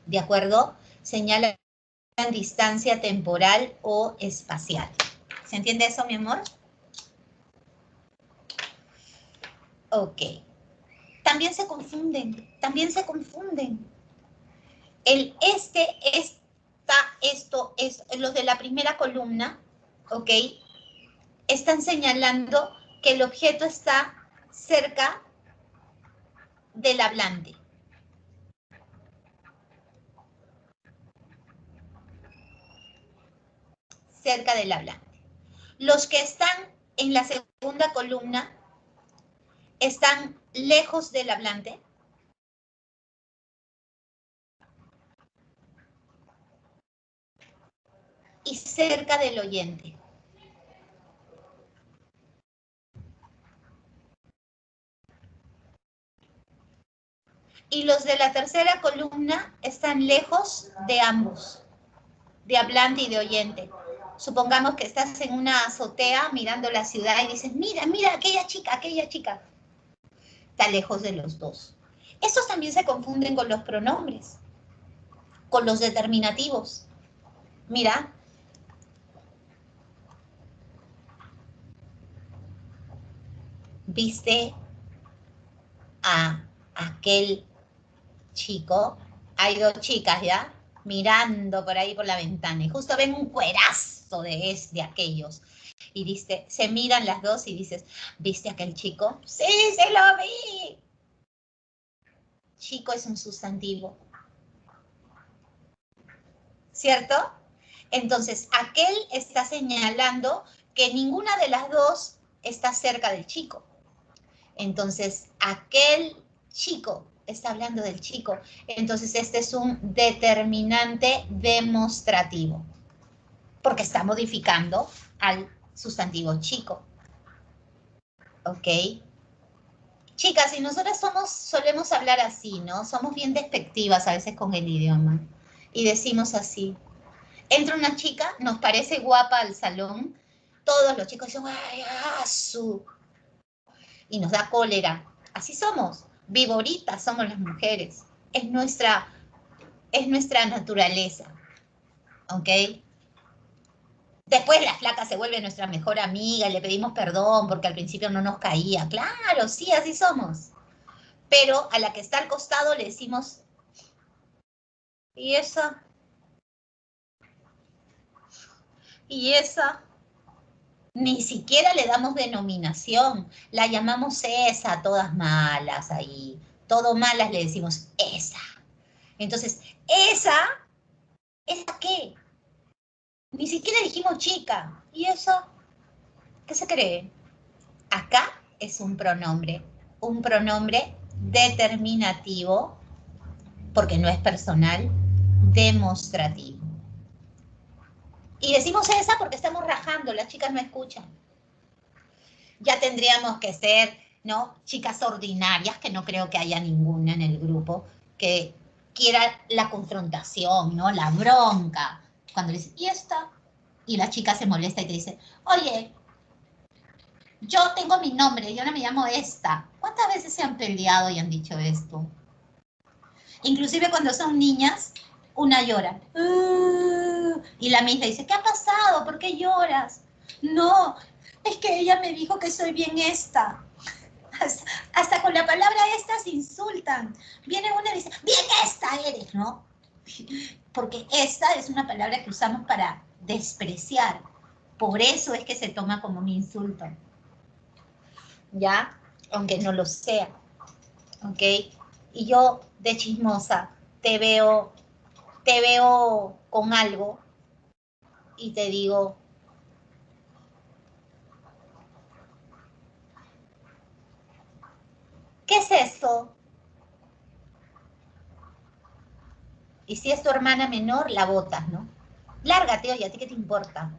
¿De acuerdo? Señalan distancia temporal o espacial. ¿Se entiende eso, mi amor? Ok. También se confunden. El esta, esto, es los de la primera columna, ¿ok? Están señalando que el objeto está cerca del hablante. Cerca del hablante. Los que están en la segunda columna están lejos del hablante. Y cerca del oyente. Y los de la tercera columna están lejos de ambos, de hablante y de oyente. Supongamos que estás en una azotea mirando la ciudad y dices, mira, mira, aquella chica. Está lejos de los dos. Estos también se confunden con los pronombres, con los determinativos. Mira. ¿Viste a aquel chico? Hay dos chicas, ¿ya? Mirando por ahí por la ventana y justo ven un cuerazo de aquellos. Y dice, se miran las dos y dices, ¿viste a aquel chico? ¡Sí, se lo vi! Chico es un sustantivo. ¿Cierto? Entonces, aquel está señalando que ninguna de las dos está cerca del chico. Entonces, aquel chico está hablando del chico. Entonces, este es un determinante demostrativo, porque está modificando al sustantivo chico. ¿Ok? Chicas, y nosotras solemos hablar así, ¿no? Somos bien despectivas a veces con el idioma. Y decimos así. Entra una chica, nos parece guapa al salón, todos los chicos dicen, ¡ay, su! Y nos da cólera. Así somos. Viboritas somos las mujeres. Es nuestra naturaleza. ¿Ok? Después la flaca se vuelve nuestra mejor amiga y le pedimos perdón porque al principio no nos caía. Claro, sí, así somos. pero a la que está al costado le decimos, ¿y esa? ¿Y esa? Ni siquiera le damos denominación, la llamamos esa, todas malas ahí, todo malas le decimos esa. Entonces, ¿esa qué? Ni siquiera dijimos chica. ¿Y eso qué se cree? Acá es un pronombre determinativo, porque no es personal, demostrativo. Y decimos esa porque estamos rajando, las chicas no escuchan. Ya tendríamos que ser, ¿no? Chicas ordinarias, que no creo que haya ninguna en el grupo, que quiera la confrontación, ¿no? La bronca. Cuando le dices, ¿y esta? Y la chica se molesta y te dice, oye, yo tengo mi nombre, yo no me llamo esta. ¿Cuántas veces se han peleado y han dicho esto? Inclusive cuando son niñas, una llora. Y la misma dice, ¿qué ha pasado? ¿Por qué lloras? No, es que ella me dijo que soy bien esta. Hasta con la palabra esta se insultan. Viene una y dice, bien esta eres, ¿no? Porque esta es una palabra que usamos para despreciar. Por eso es que se toma como un insulto. ¿Ya? Aunque no lo sea. ¿Ok? Y yo de chismosa te veo con algo y te digo, ¿qué es eso? Y si es tu hermana menor, la botas, ¿no? Lárgate, oye, ¿a ti qué te importa?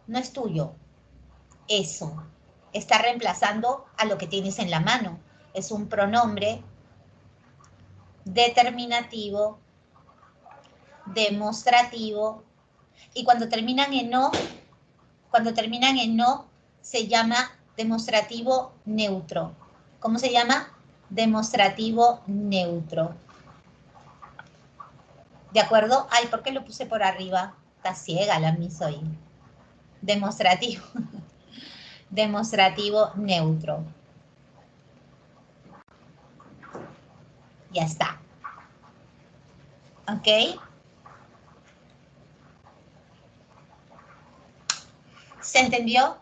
No es tuyo. Eso está reemplazando a lo que tienes en la mano. Es un pronombre determinativo, demostrativo, y cuando terminan en no, se llama demostrativo neutro. ¿Cómo se llama? Demostrativo neutro. ¿De acuerdo? Ay, ¿por qué lo puse por arriba? Está ciega la misa hoy. Demostrativo. Demostrativo neutro. Ya está. ¿Ok? ¿Se entendió?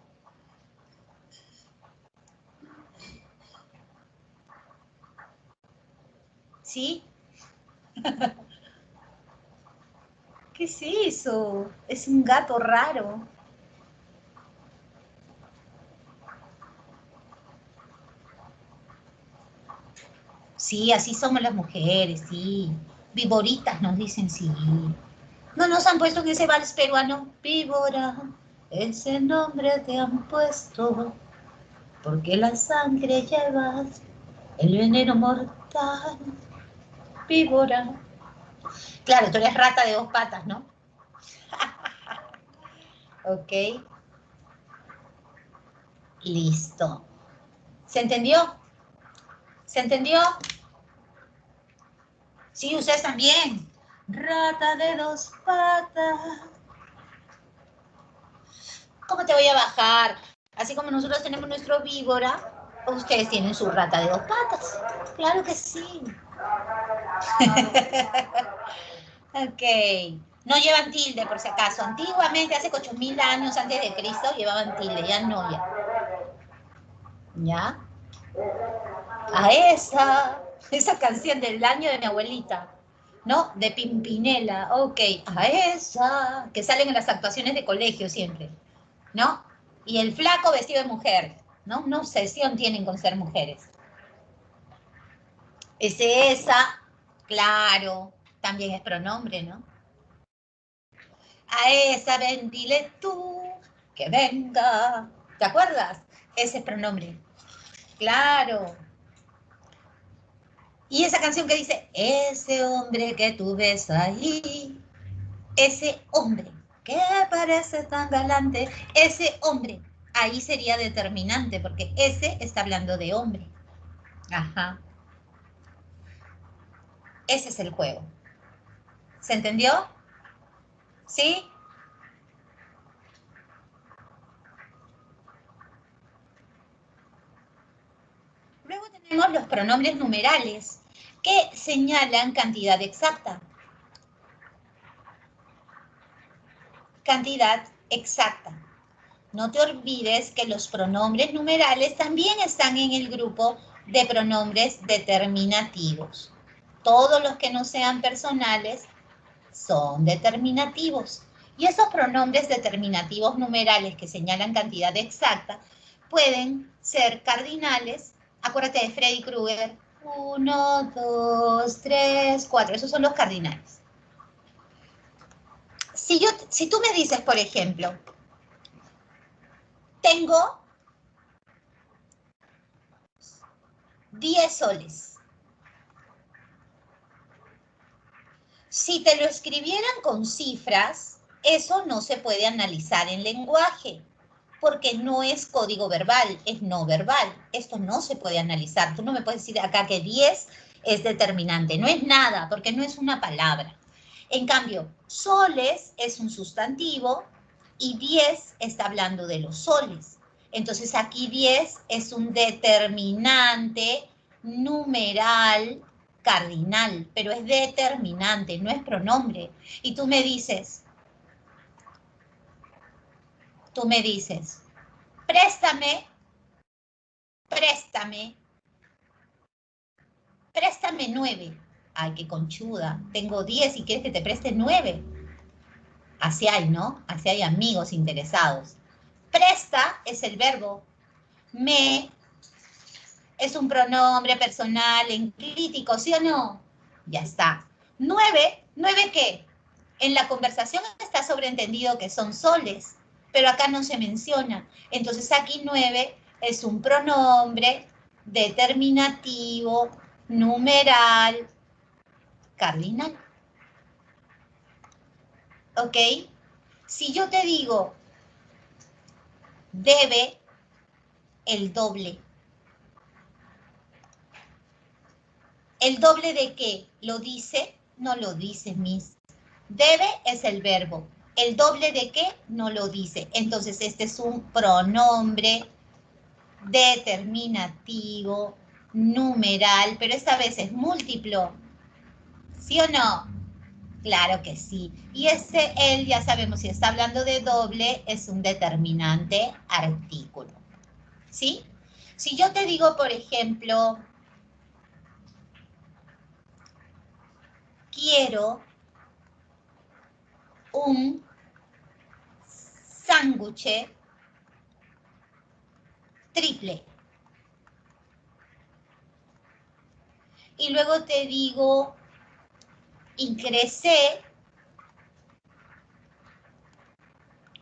¿Sí? ¿Qué es eso? Es un gato raro. Sí, así somos las mujeres, sí. Viboritas nos dicen, sí. No nos han puesto en ese vals peruano. Víbora, ese nombre te han puesto, porque la sangre llevas, el veneno mortal. Víbora. Claro, tú eres rata de 2 patas, ¿no? Ok. Listo. ¿Se entendió? ¿Se entendió? Sí, ustedes también. Rata de 2 patas. ¿Cómo te voy a bajar? Así como nosotros tenemos nuestro víbora, ustedes tienen su rata de 2 patas. Claro que sí. Ok. No llevan tilde, por si acaso. Antiguamente, hace 8.000 años antes de Cristo, llevaban tilde. Ya no, ya. ¿Ya? A esa canción del año de mi abuelita, ¿no? De Pimpinela, ok, a esa, que salen en las actuaciones de colegio siempre, ¿no? Y el flaco vestido de mujer, ¿no? Una obsesión tienen con ser mujeres. Esa, claro, también es pronombre, ¿no? A esa ven, dile tú, que venga, ¿te acuerdas? Ese es pronombre, claro. Y esa canción que dice, ese hombre que tú ves ahí, ese hombre que parece tan galante, ese hombre, ahí sería determinante, porque ese está hablando de hombre. Ajá. Ese es el juego. ¿Se entendió? ¿Sí? Luego tenemos los pronombres numerales, que señalan cantidad exacta. Cantidad exacta. No te olvides que los pronombres numerales también están en el grupo de pronombres determinativos. Todos los que no sean personales son determinativos. Y esos pronombres determinativos numerales que señalan cantidad exacta pueden ser cardinales. Acuérdate de Freddy Krueger. 1, 2, 3, 4. Esos son los cardinales. Si tú me dices, por ejemplo, tengo 10 soles. Si te lo escribieran con cifras, eso no se puede analizar en lenguaje, porque no es código verbal, es no verbal. Esto no se puede analizar. Tú no me puedes decir acá que 10 es determinante. No es nada, porque no es una palabra. En cambio, soles es un sustantivo y 10 está hablando de los soles. Entonces aquí 10 es un determinante numeral cardinal, pero es determinante, no es pronombre. Y tú me dices, préstame 9. Ay, qué conchuda, tengo 10 y quieres que te preste 9. Así hay, ¿no? Así hay amigos interesados. Presta es el verbo. Me es un pronombre personal enclítico, ¿sí o no? Ya está. 9, ¿9 qué? En la conversación está sobreentendido que son soles, pero acá no se menciona. Entonces aquí 9 es un pronombre determinativo, numeral, cardinal. ¿Ok? Si yo te digo, debe el doble. ¿El doble de qué? ¿Lo dice? No lo dice, Miss. Debe es el verbo. ¿El doble de qué? No lo dice. Entonces, este es un pronombre determinativo, numeral, pero esta vez es múltiplo. ¿Sí o no? Claro que sí. Y él ya sabemos, si está hablando de doble, es un determinante artículo. ¿Sí? Si yo te digo, por ejemplo, quiero un sándwich triple. Y luego te digo, ingresé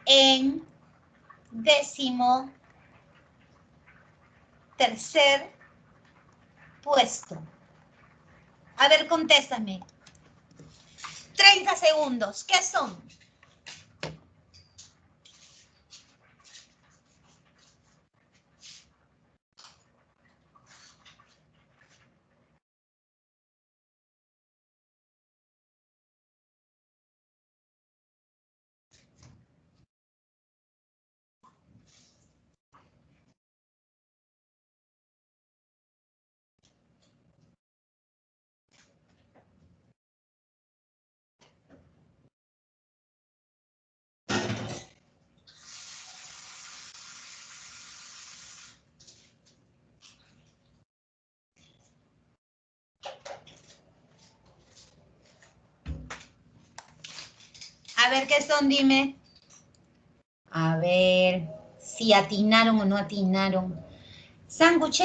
en 13º puesto. A ver, contéstame. 30 segundos. ¿Qué son? A ver, ¿qué son? Dime. A ver si atinaron o no atinaron. Sándwich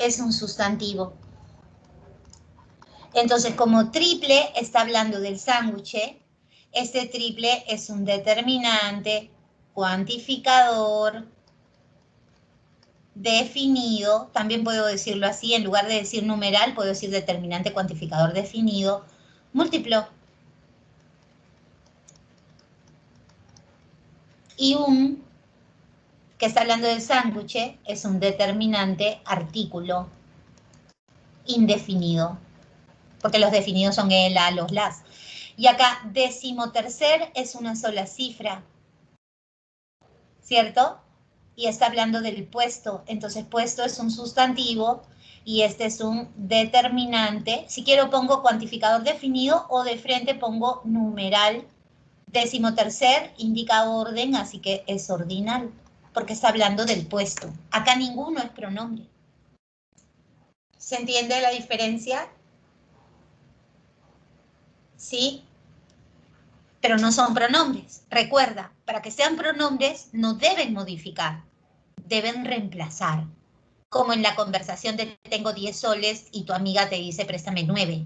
es un sustantivo. Entonces, como triple está hablando del sándwich, este triple es un determinante, cuantificador, definido. También puedo decirlo así, en lugar de decir numeral, puedo decir determinante, cuantificador, definido, múltiplo. Y un, que está hablando del sándwich, es un determinante artículo indefinido, porque los definidos son el, la, los, las. Y acá, 13º es una sola cifra, ¿cierto? Y está hablando del puesto. Entonces, puesto es un sustantivo y este es un determinante. Si quiero pongo cuantificador definido o de frente pongo numeral. 13º indica orden, así que es ordinal, porque está hablando del puesto. Acá ninguno es pronombre. ¿Se entiende la diferencia? ¿Sí? Pero no son pronombres. Recuerda, para que sean pronombres no deben modificar, deben reemplazar. Como en la conversación de tengo 10 soles y tu amiga te dice préstame 9.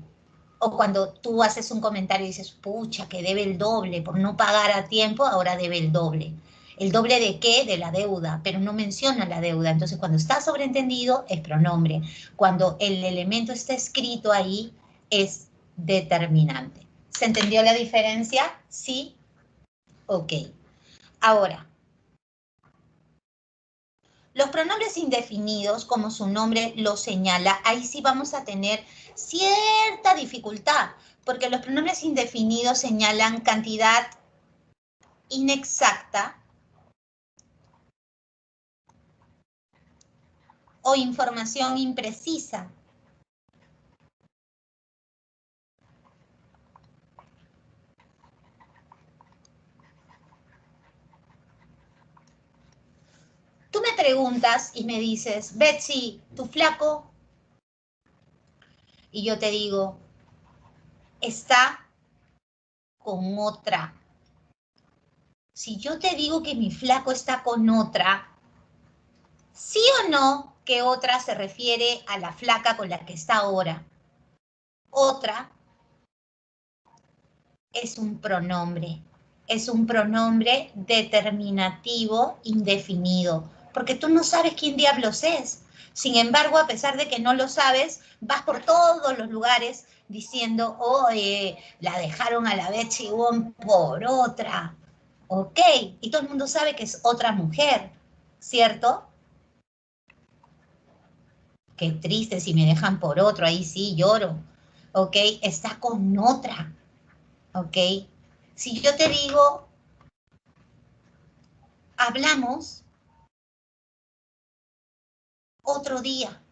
O cuando tú haces un comentario y dices, pucha, que debe el doble por no pagar a tiempo, ahora debe el doble. ¿El doble de qué? De la deuda, pero no menciona la deuda. Entonces, cuando está sobreentendido, es pronombre. Cuando el elemento está escrito ahí, es determinante. ¿Se entendió la diferencia? Sí. Ok. Ahora, los pronombres indefinidos, como su nombre lo señala, ahí sí vamos a tener cierta dificultad, porque los pronombres indefinidos señalan cantidad inexacta o información imprecisa. Tú me preguntas y me dices, Betsy, ¿tu flaco? Y yo te digo, está con otra. Si yo te digo que mi flaco está con otra, ¿sí o no que otra se refiere a la flaca con la que está ahora? Otra es un pronombre determinativo indefinido, porque tú no sabes quién diablos es. Sin embargo, a pesar de que no lo sabes, vas por todos los lugares diciendo, la dejaron a la Betsy Wong por otra. Ok, y todo el mundo sabe que es otra mujer, ¿cierto? Qué triste si me dejan por otro, ahí sí lloro. Ok, está con otra. Ok, si yo te digo, hablamos otro día,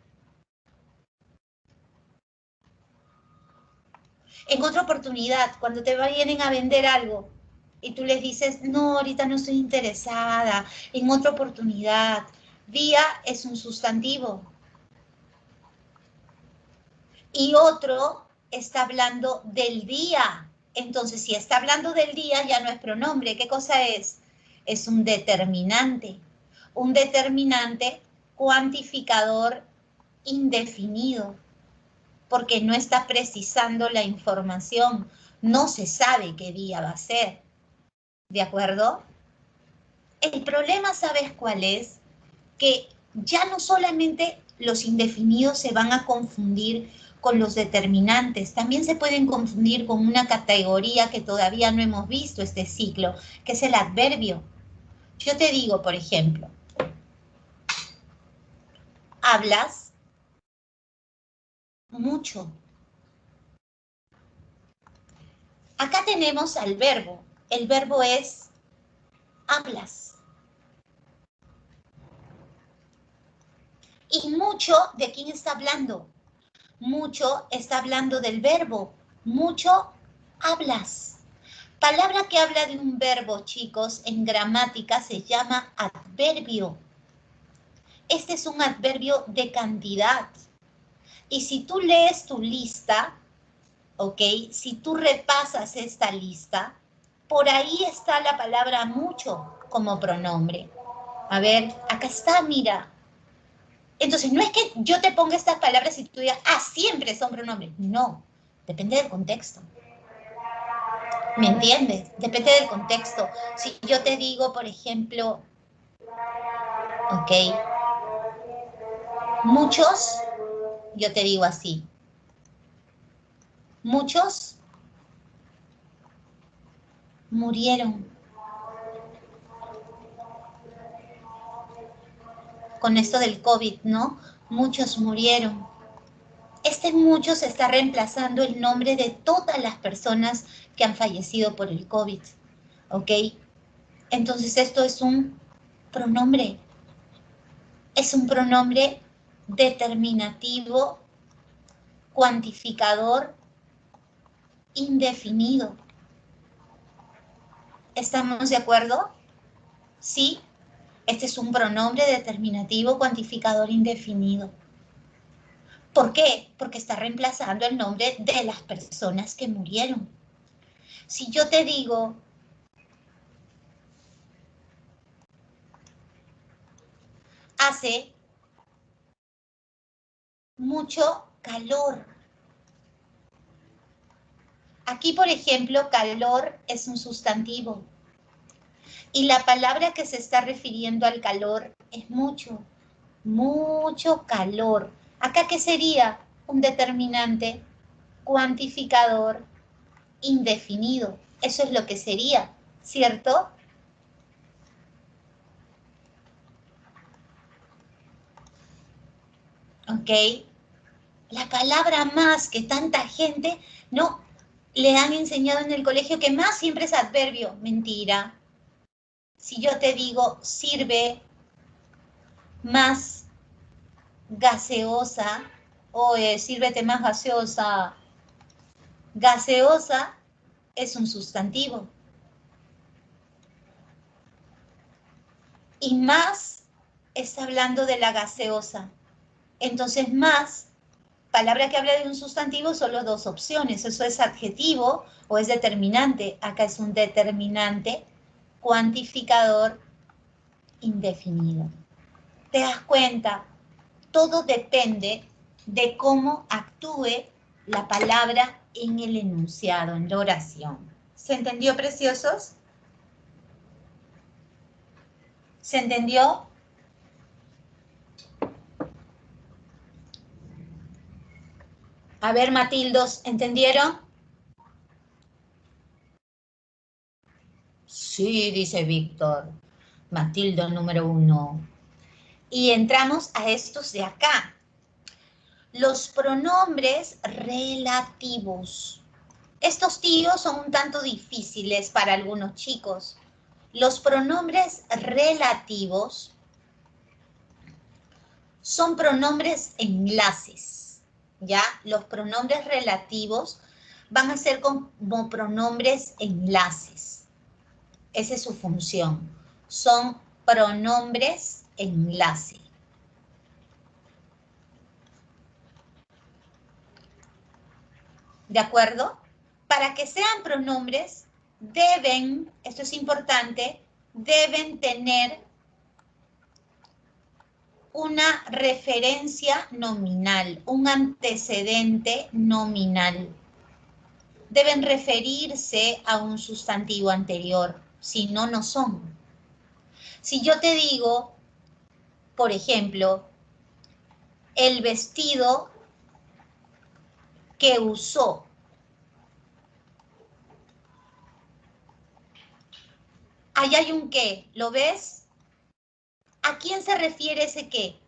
en otra oportunidad, cuando te vienen a vender algo y tú les dices, no, ahorita no estoy interesada, en otra oportunidad. Día es un sustantivo. Y otro está hablando del día. Entonces, si está hablando del día, ya no es pronombre. ¿Qué cosa es? Es un determinante. Un determinante cuantificador indefinido, porque no está precisando la información. No se sabe qué día va a ser. ¿De acuerdo? El problema, ¿sabes cuál es? Que ya no solamente los indefinidos se van a confundir con los determinantes, también se pueden confundir con una categoría que todavía no hemos visto este ciclo, que es el adverbio. Yo te digo, por ejemplo, hablas mucho. Acá tenemos al verbo. El verbo es hablas. Y mucho, ¿de quién está hablando? Mucho está hablando del verbo. Mucho hablas. Palabra que habla de un verbo, chicos, en gramática se llama adverbio. Este es un adverbio de cantidad. Y si tú lees tu lista, ¿ok? Si tú repasas esta lista, por ahí está la palabra mucho como pronombre. A ver, acá está, mira. Entonces, no es que yo te ponga estas palabras y tú digas, siempre son pronombres. No, depende del contexto. ¿Me entiendes? Depende del contexto. Si yo te digo, por ejemplo, ok, muchos, yo te digo así, muchos murieron. Con esto del COVID, ¿no? Muchos murieron. Este muchos está reemplazando el nombre de todas las personas que han fallecido por el COVID, ¿ok? Entonces esto es un pronombre. Es un pronombre determinativo, cuantificador, indefinido. ¿Estamos de acuerdo? Sí. Este es un pronombre determinativo, cuantificador, indefinido. ¿Por qué? Porque está reemplazando el nombre de las personas que murieron. Si yo te digo, hace mucho calor. Aquí, por ejemplo, calor es un sustantivo. Y la palabra que se está refiriendo al calor es mucho, mucho calor. ¿Acá qué sería? Un determinante, cuantificador, indefinido. Eso es lo que sería, ¿cierto? ¿Ok? La palabra más que tanta gente no le han enseñado en el colegio que más siempre es adverbio. Mentira. Si yo te digo sirve más gaseosa o sírvete más gaseosa, gaseosa es un sustantivo. Y más está hablando de la gaseosa. Entonces más, palabra que habla de un sustantivo, solo dos opciones. Eso es adjetivo o es determinante. Acá es un determinante, cuantificador, indefinido. ¿Te das cuenta? Todo depende de cómo actúe la palabra en el enunciado, en la oración. ¿Se entendió, preciosos? ¿Se entendió? A ver, Matildos, ¿entendieron? Sí, dice Víctor. Matildo número 1. Y entramos a estos de acá. Los pronombres relativos. Estos tíos son un tanto difíciles para algunos chicos. Los pronombres relativos son pronombres enlaces, ¿ya? Los pronombres relativos van a ser como pronombres enlaces. Esa es su función. Son pronombres enlace. ¿De acuerdo? Para que sean pronombres, deben, esto es importante, deben tener una referencia nominal, un antecedente nominal. Deben referirse a un sustantivo anterior, si no, no son. Si yo te digo, por ejemplo, el vestido que usó, ahí hay un qué, ¿lo ves? ¿A quién se refiere ese qué?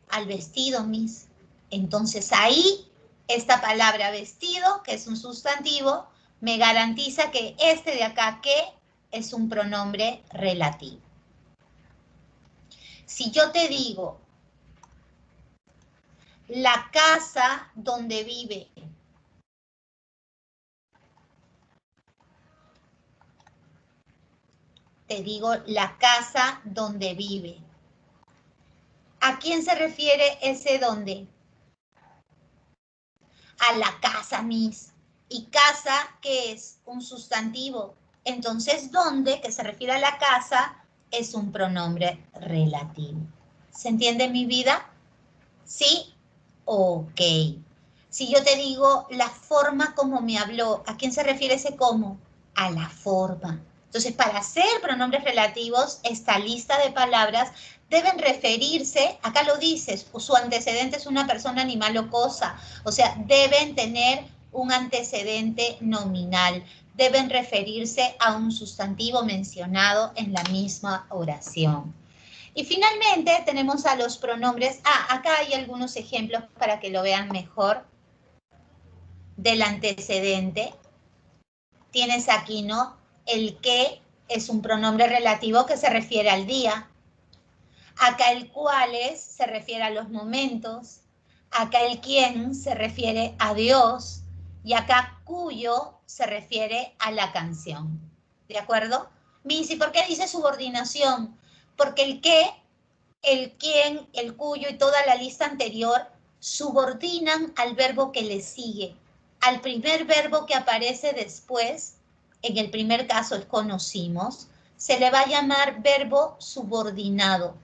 Al vestido, Miss. Entonces ahí, esta palabra vestido, que es un sustantivo, me garantiza que este de acá, que es un pronombre relativo. Si yo te digo, la casa donde vive, te digo la casa donde vive. ¿A quién se refiere ese donde? A la casa, Miss. Y casa, que es un sustantivo. Entonces, donde, que se refiere a la casa, es un pronombre relativo. ¿Se entiende mi vida? ¿Sí? Ok. Si yo te digo la forma como me habló, ¿a quién se refiere ese cómo? A la forma. Entonces, para hacer pronombres relativos, esta lista de palabras deben referirse, acá lo dices, su antecedente es una persona, animal o cosa. O sea, deben tener un antecedente nominal. Deben referirse a un sustantivo mencionado en la misma oración. Y finalmente tenemos a los pronombres. Acá hay algunos ejemplos para que lo vean mejor del antecedente. Tienes aquí, ¿no? El que es un pronombre relativo que se refiere al día. Acá el cuáles se refiere a los momentos. Acá el quién se refiere a Dios. Y acá cuyo se refiere a la canción. ¿De acuerdo? Miss, ¿y por qué dice subordinación? Porque el qué, el quién, el cuyo y toda la lista anterior subordinan al verbo que le sigue, al primer verbo que aparece después. En el primer caso es conocimos, se le va a llamar verbo subordinado.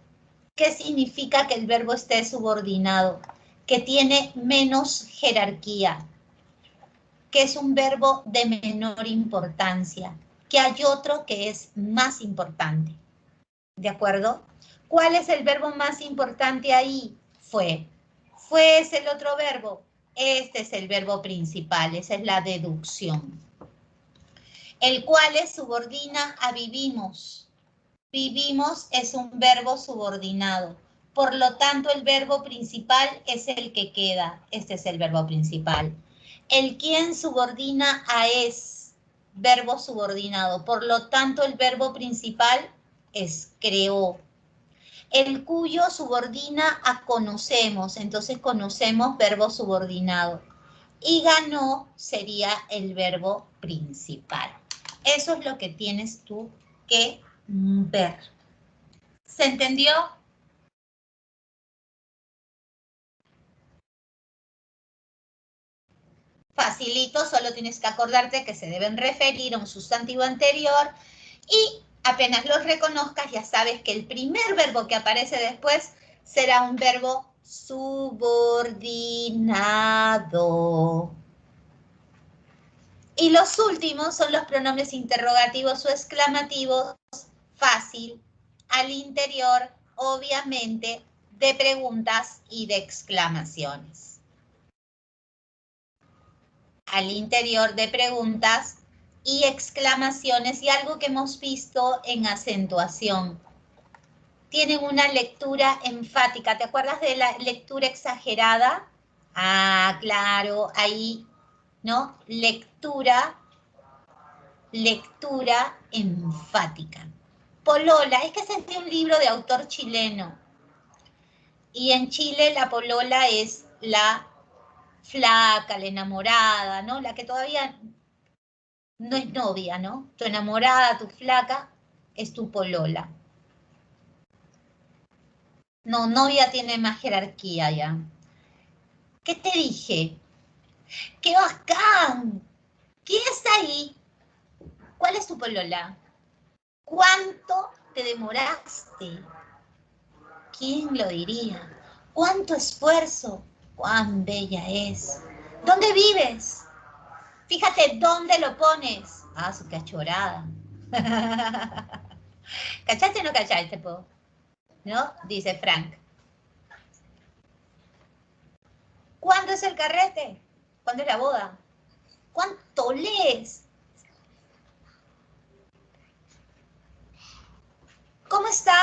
¿Qué significa que el verbo esté subordinado? Que tiene menos jerarquía, que es un verbo de menor importancia, que hay otro que es más importante. ¿De acuerdo? ¿Cuál es el verbo más importante ahí? Fue. ¿Fue es el otro verbo? Este es el verbo principal, esa es la deducción. El cual es subordina a vivimos. Vivimos es un verbo subordinado. Por lo tanto, el verbo principal es el que queda. Este es el verbo principal. El quién subordina a es, verbo subordinado. Por lo tanto, el verbo principal es creó. El cuyo subordina a conocemos, entonces conocemos, verbo subordinado. Y ganó sería el verbo principal. Eso es lo que tienes tú que ver. ¿Se entendió? Facilito, solo tienes que acordarte que se deben referir a un sustantivo anterior y apenas los reconozcas ya sabes que el primer verbo que aparece después será un verbo subordinado. Y los últimos son los pronombres interrogativos o exclamativos, fácil, al interior, obviamente, de preguntas y de exclamaciones. Al interior de preguntas y exclamaciones y algo que hemos visto en acentuación. Tienen una lectura enfática. ¿Te acuerdas de la lectura exagerada? Ah, claro, ahí, ¿no? Lectura enfática. Polola, es que sentí un libro de autor chileno. Y en Chile la polola es la flaca, la enamorada, ¿no? La que todavía no es novia, ¿no? Tu enamorada, tu flaca, es tu polola. No, novia tiene más jerarquía ya. ¿Qué te dije? ¡Qué bacán! ¿Quién está ahí? ¿Cuál es tu polola? ¿Cuánto te demoraste? ¿Quién lo diría? ¿Cuánto esfuerzo? ¡Cuán bella es! ¿Dónde vives? Fíjate dónde lo pones. Ah, su cachorada. ¿Cachaste o no cachaste, po? ¿No? Dice Frank. ¿Cuándo es el carrete? ¿Cuándo es la boda? ¿Cuánto lees? ¿Cómo está?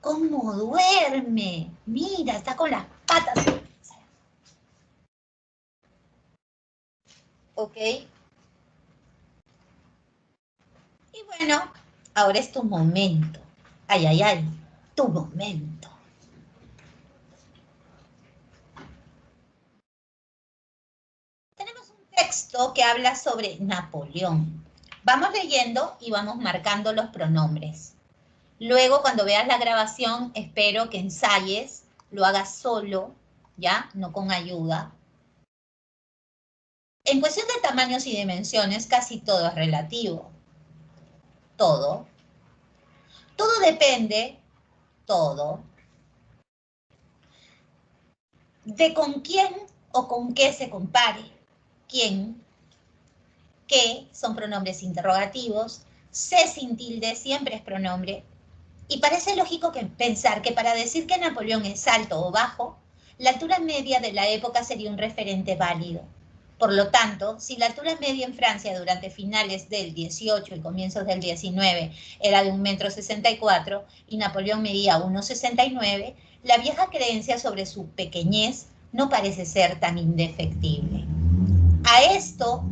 ¿Cómo duerme? Mira, está con las patas. ¿Ok? Y bueno, ahora es tu momento. Ay, ay, ay, tu momento. Tenemos un texto que habla sobre Napoleón. Vamos leyendo y vamos marcando los pronombres. Luego, cuando veas la grabación, espero que ensayes, lo hagas solo, ¿ya? No con ayuda. En cuestión de tamaños y dimensiones, casi todo es relativo. Todo. Todo depende, todo, de con quién o con qué se compare. ¿Quién? ¿Qué? Son pronombres interrogativos. Se sin tilde siempre es pronombre. Y parece lógico pensar que para decir que Napoleón es alto o bajo, la altura media de la época sería un referente válido. Por lo tanto, si la altura media en Francia durante finales del 18 y comienzos del 19 era de 1,64 m y Napoleón medía 1,69 m, la vieja creencia sobre su pequeñez no parece ser tan indefectible. A esto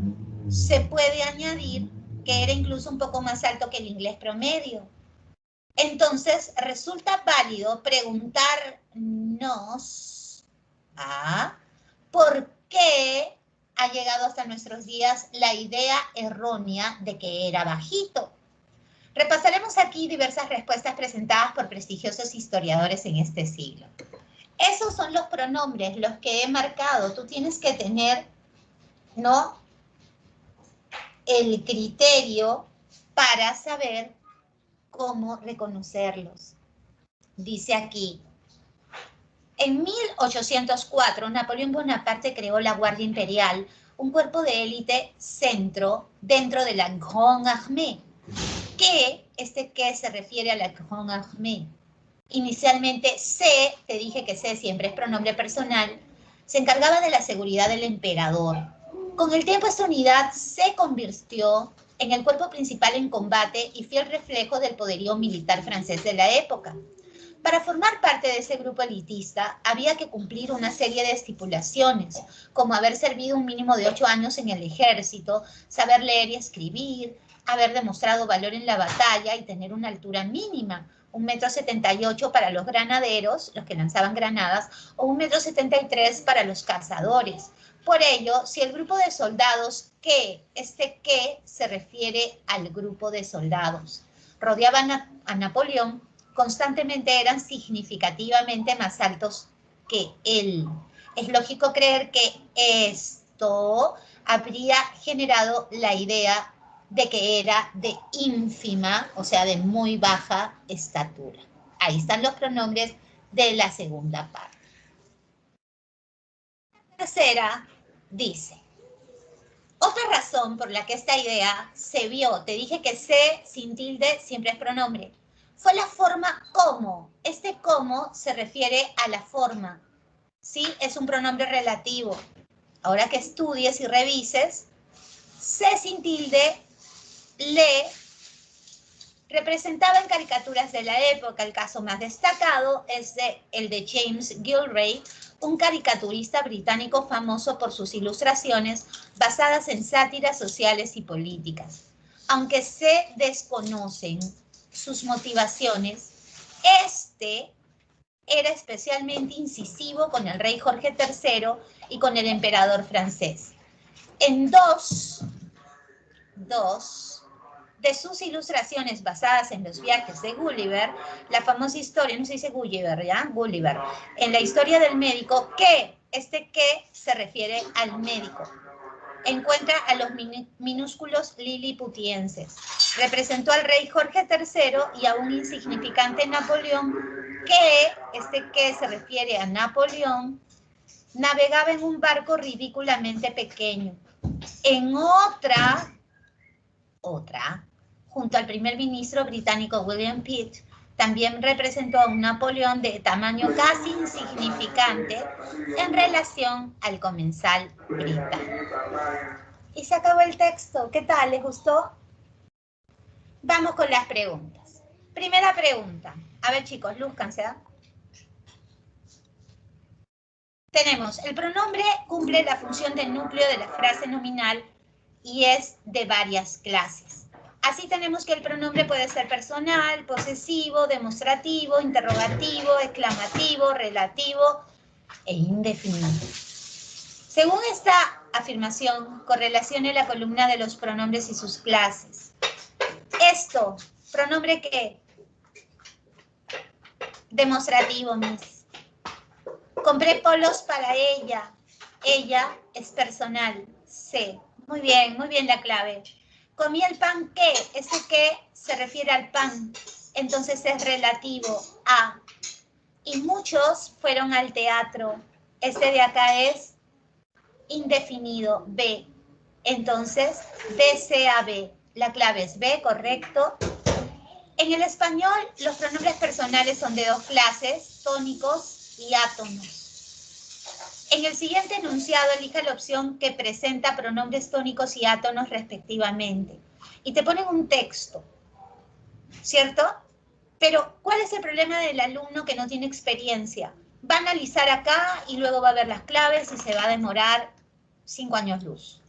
se puede añadir que era incluso un poco más alto que el inglés promedio. Entonces, resulta válido preguntarnos por qué ha llegado hasta nuestros días la idea errónea de que era bajito. Repasaremos aquí diversas respuestas presentadas por prestigiosos historiadores en este siglo. Esos son los pronombres, los que he marcado. Tú tienes que tener, ¿no?, el criterio para saber cómo reconocerlos. Dice aquí, en 1804, Napoleón Bonaparte creó la Guardia Imperial, un cuerpo de élite dentro de la Grande Armée. ¿Qué se refiere a la Grande Armée? Inicialmente, C, te dije que C siempre es pronombre personal, se encargaba de la seguridad del emperador. Con el tiempo, esta unidad se convirtió en el cuerpo principal en combate y fiel reflejo del poderío militar francés de la época. Para formar parte de ese grupo elitista, había que cumplir una serie de estipulaciones, como haber servido un mínimo de 8 años en el ejército, saber leer y escribir, haber demostrado valor en la batalla y tener una altura mínima, 1,78 m para los granaderos, los que lanzaban granadas, o 1,73 m para los cazadores. Por ello, si el grupo de soldados que se refiere al grupo de soldados, rodeaban a Napoleón, constantemente eran significativamente más altos que él. Es lógico creer que esto habría generado la idea de que era de ínfima, o sea, de muy baja estatura. Ahí están los pronombres de la segunda parte. La tercera dice, otra razón por la que esta idea se vio, te dije que C sin tilde siempre es pronombre, fue la forma como. Este como se refiere a la forma, ¿sí? Es un pronombre relativo. Ahora que estudies y revises, C sin tilde le representaba en caricaturas de la época. El caso más destacado es el de James Gilray, un caricaturista británico famoso por sus ilustraciones basadas en sátiras sociales y políticas. Aunque se desconocen sus motivaciones, era especialmente incisivo con el rey Jorge III y con el emperador francés. En dos de sus ilustraciones basadas en los viajes de Gulliver, la famosa historia, no se dice Gulliver, ¿ya? Gulliver, en la historia del médico, que se refiere al médico. Encuentra a los minúsculos liliputienses. Representó al rey Jorge III y a un insignificante Napoleón, que se refiere a Napoleón, navegaba en un barco ridículamente pequeño. En otra, junto al primer ministro británico William Pitt, también representó a un Napoleón de tamaño casi insignificante en relación al comensal británico. Y se acabó el texto. ¿Qué tal? ¿Les gustó? Vamos con las preguntas. Primera pregunta. A ver, chicos, lúzcanse, ¿eh? Tenemos, el pronombre cumple la función del núcleo de la frase nominal y es de varias clases. Así tenemos que el pronombre puede ser personal, posesivo, demostrativo, interrogativo, exclamativo, relativo e indefinido. Según esta afirmación, correlacione la columna de los pronombres y sus clases. Esto, ¿pronombre qué? Demostrativo, Miss. Compré polos para ella. Ella es personal. C. Muy bien la clave. Comí el pan que. Ese que se refiere al pan. Entonces es relativo. A. Y muchos fueron al teatro. Este de acá es indefinido. B. Entonces, D, C, A, B. La clave es B, correcto. En el español, los pronombres personales son de dos clases, tónicos y átonos. En el siguiente enunciado, elija la opción que presenta pronombres tónicos y átonos respectivamente. Y te ponen un texto, ¿cierto? Pero, ¿cuál es el problema del alumno que no tiene experiencia? Va a analizar acá y luego va a ver las claves y se va a demorar 5 años luz.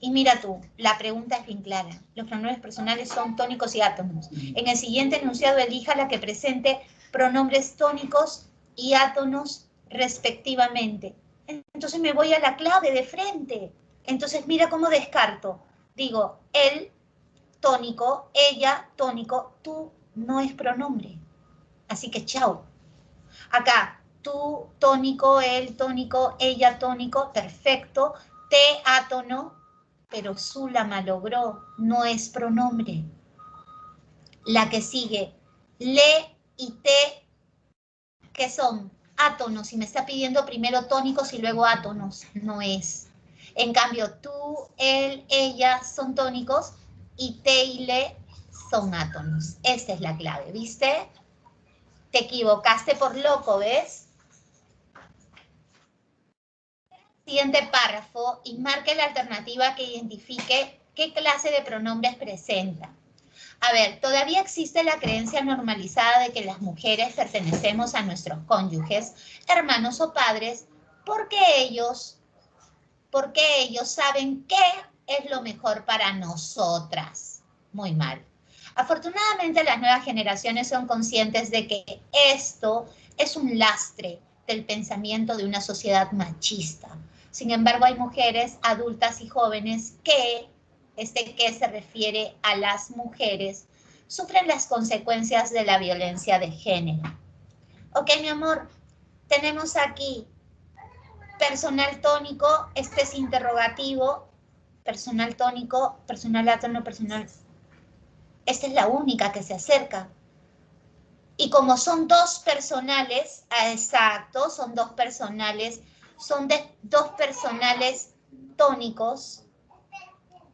Y mira tú, la pregunta es bien clara. Los pronombres personales son tónicos y átonos. En el siguiente enunciado elija la que presente pronombres tónicos y átonos respectivamente. Entonces me voy a la clave de frente. Entonces mira cómo descarto. Digo, él, tónico, ella, tónico, tú no es pronombre. Así que chao. Acá, tú, tónico, él, tónico, ella, tónico, perfecto. Te, átono, pero su la malogró, no es pronombre. La que sigue, le y te, ¿qué son? Átonos, y me está pidiendo primero tónicos y luego átonos, no es. En cambio, tú, él, ella son tónicos y te y le son átonos. Esta es la clave, ¿viste? Te equivocaste por loco, ¿ves? Siguiente párrafo y marque la alternativa que identifique qué clase de pronombres presenta. A ver, todavía existe la creencia normalizada de que las mujeres pertenecemos a nuestros cónyuges, hermanos o padres, porque ellos saben qué es lo mejor para nosotras. Muy mal. Afortunadamente, las nuevas generaciones son conscientes de que esto es un lastre del pensamiento de una sociedad machista. Sin embargo, hay mujeres adultas y jóvenes que, que se refiere a las mujeres, sufren las consecuencias de la violencia de género. Ok, mi amor, tenemos aquí personal tónico, este es interrogativo, personal tónico, personal átono, personal. Esta es la única que se acerca. Y como son dos personales, exacto, son dos personales, son de dos personales tónicos,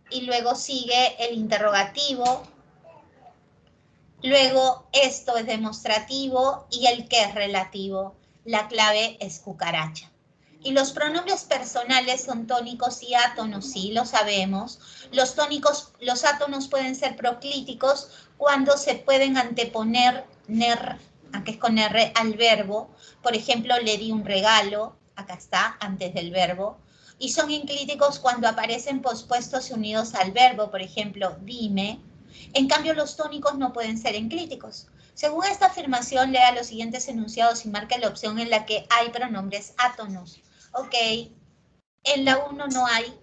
y luego sigue el interrogativo, luego esto es demostrativo y el que es relativo. La clave es cucaracha. Y los pronombres personales son tónicos y átonos, sí, lo sabemos. Los tónicos, los átonos pueden ser proclíticos cuando se pueden anteponer, aunque es con R, al verbo. Por ejemplo, le di un regalo, acá está, antes del verbo. Y son enclíticos cuando aparecen pospuestos y unidos al verbo, por ejemplo, dime. En cambio, los tónicos no pueden ser enclíticos. Según esta afirmación, lea los siguientes enunciados y marque la opción en la que hay pronombres átonos. Ok, en la 1 no hay.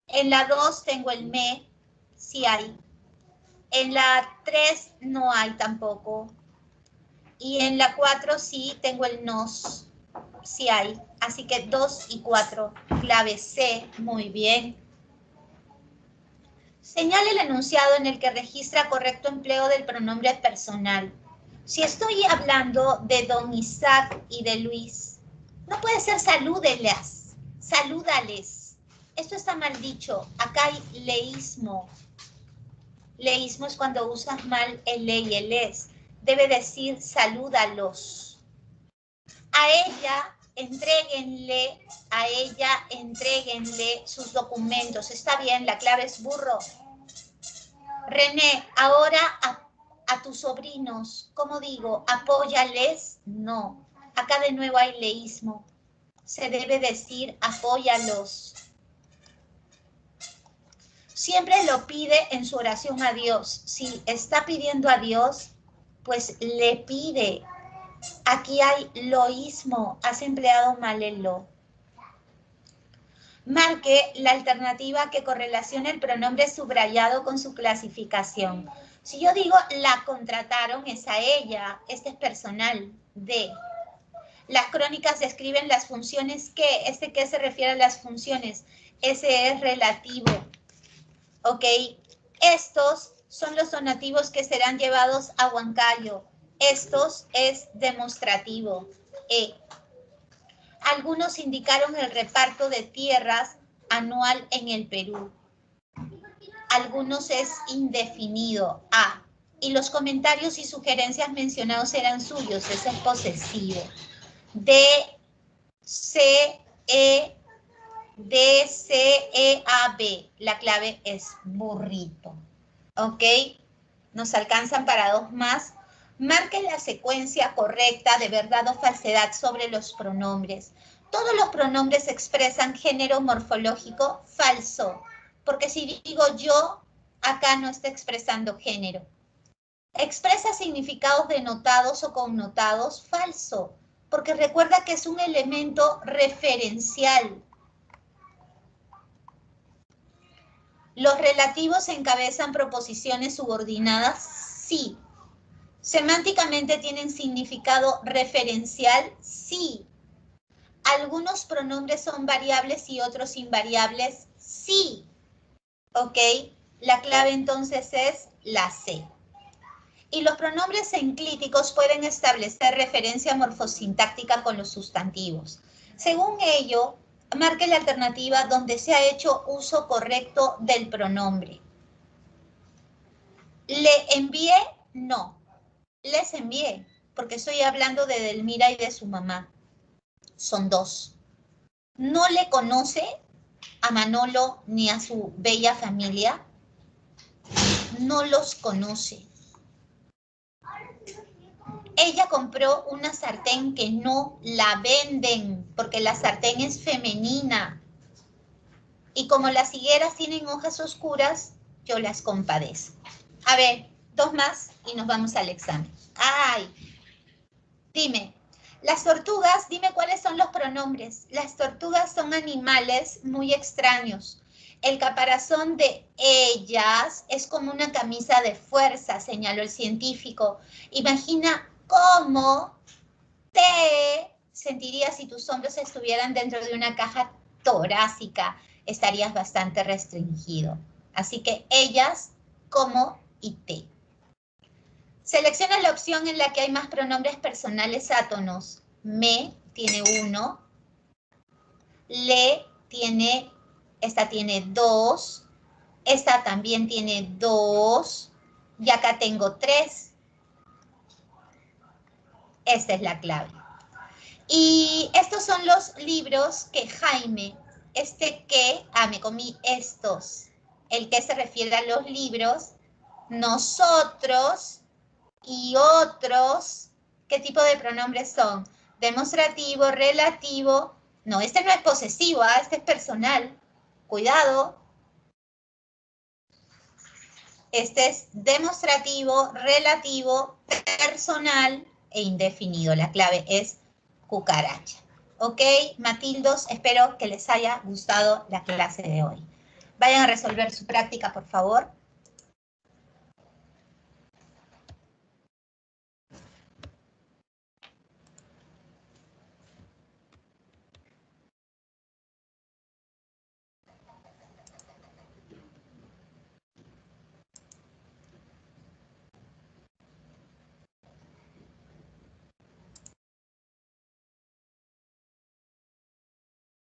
En la 2 tengo el me, sí hay. En la 3 no hay tampoco. Y en la 4 sí tengo el nos, sí hay. Así que 2 y 4, clave C, muy bien. Señale el enunciado en el que registra correcto empleo del pronombre personal. Si estoy hablando de don Isaac y de Luis, no puede ser salúdelas, salúdales. Esto está mal dicho. Acá hay leísmo. Leísmo es cuando usas mal el le y el es. Debe decir salúdalos. A ella entréguenle sus documentos. Está bien, la clave es burro. René, ahora a tus sobrinos, ¿cómo digo? ¿Apóyales? No. Acá de nuevo hay leísmo. Se debe decir apóyalos. Siempre lo pide en su oración a Dios. Si está pidiendo a Dios, pues le pide. Aquí hay loísmo. Has empleado mal el lo. Marque la alternativa que correlacione el pronombre subrayado con su clasificación. Si yo digo la contrataron, es a ella, este es personal, de. Las crónicas describen las funciones que, que se refiere a las funciones, ese es relativo. Ok, estos son los donativos que serán llevados a Huancayo. Estos es demostrativo. Algunos indicaron el reparto de tierras anual en el Perú. Algunos es indefinido. A. Y los comentarios y sugerencias mencionados eran suyos. Ese es posesivo. D, C, E, D, C, E, A, B. La clave es burrito. ¿Ok? Nos alcanzan para dos más. Marque la secuencia correcta de verdad o falsedad sobre los pronombres. Todos los pronombres expresan género morfológico falso, porque si digo yo, acá no está expresando género. Expresa significados denotados o connotados falso, porque recuerda que es un elemento referencial. Los relativos encabezan proposiciones subordinadas, sí. Semánticamente tienen significado referencial, sí. Algunos pronombres son variables y otros invariables, sí. ¿Ok? La clave entonces es la C. Y los pronombres enclíticos pueden establecer referencia morfosintáctica con los sustantivos. Según ello, marque la alternativa donde se ha hecho uso correcto del pronombre. ¿Le envié? No. Les envié, porque estoy hablando de Delmira y de su mamá. Son dos. No le conoce a Manolo ni a su bella familia. No los conoce. Ella compró una sartén que no la venden, porque la sartén es femenina. Y como las higueras tienen hojas oscuras, yo las compadezco. A ver, dos más y nos vamos al examen. ¡Ay! Dime, las tortugas, dime cuáles son los pronombres. Las tortugas son animales muy extraños. El caparazón de ellas es como una camisa de fuerza, señaló el científico. Imagina cómo te sentirías si tus hombros estuvieran dentro de una caja torácica. Estarías bastante restringido. Así que ellas, como y te. Selecciona la opción en la que hay más pronombres personales átonos. Me tiene 1. Le tiene, esta tiene 2. Esta también tiene 2. Y acá tengo 3. Esta es la clave. Y estos son los libros que Jaime, me comí estos. El que se refiere a los libros, nosotros y otros. ¿Qué tipo de pronombres son? Demostrativo, relativo. No, este no es posesivo, este es personal. Cuidado. Este es demostrativo, relativo, personal e indefinido. La clave es cucaracha. Ok, Matildos, espero que les haya gustado la clase de hoy. Vayan a resolver su práctica, por favor.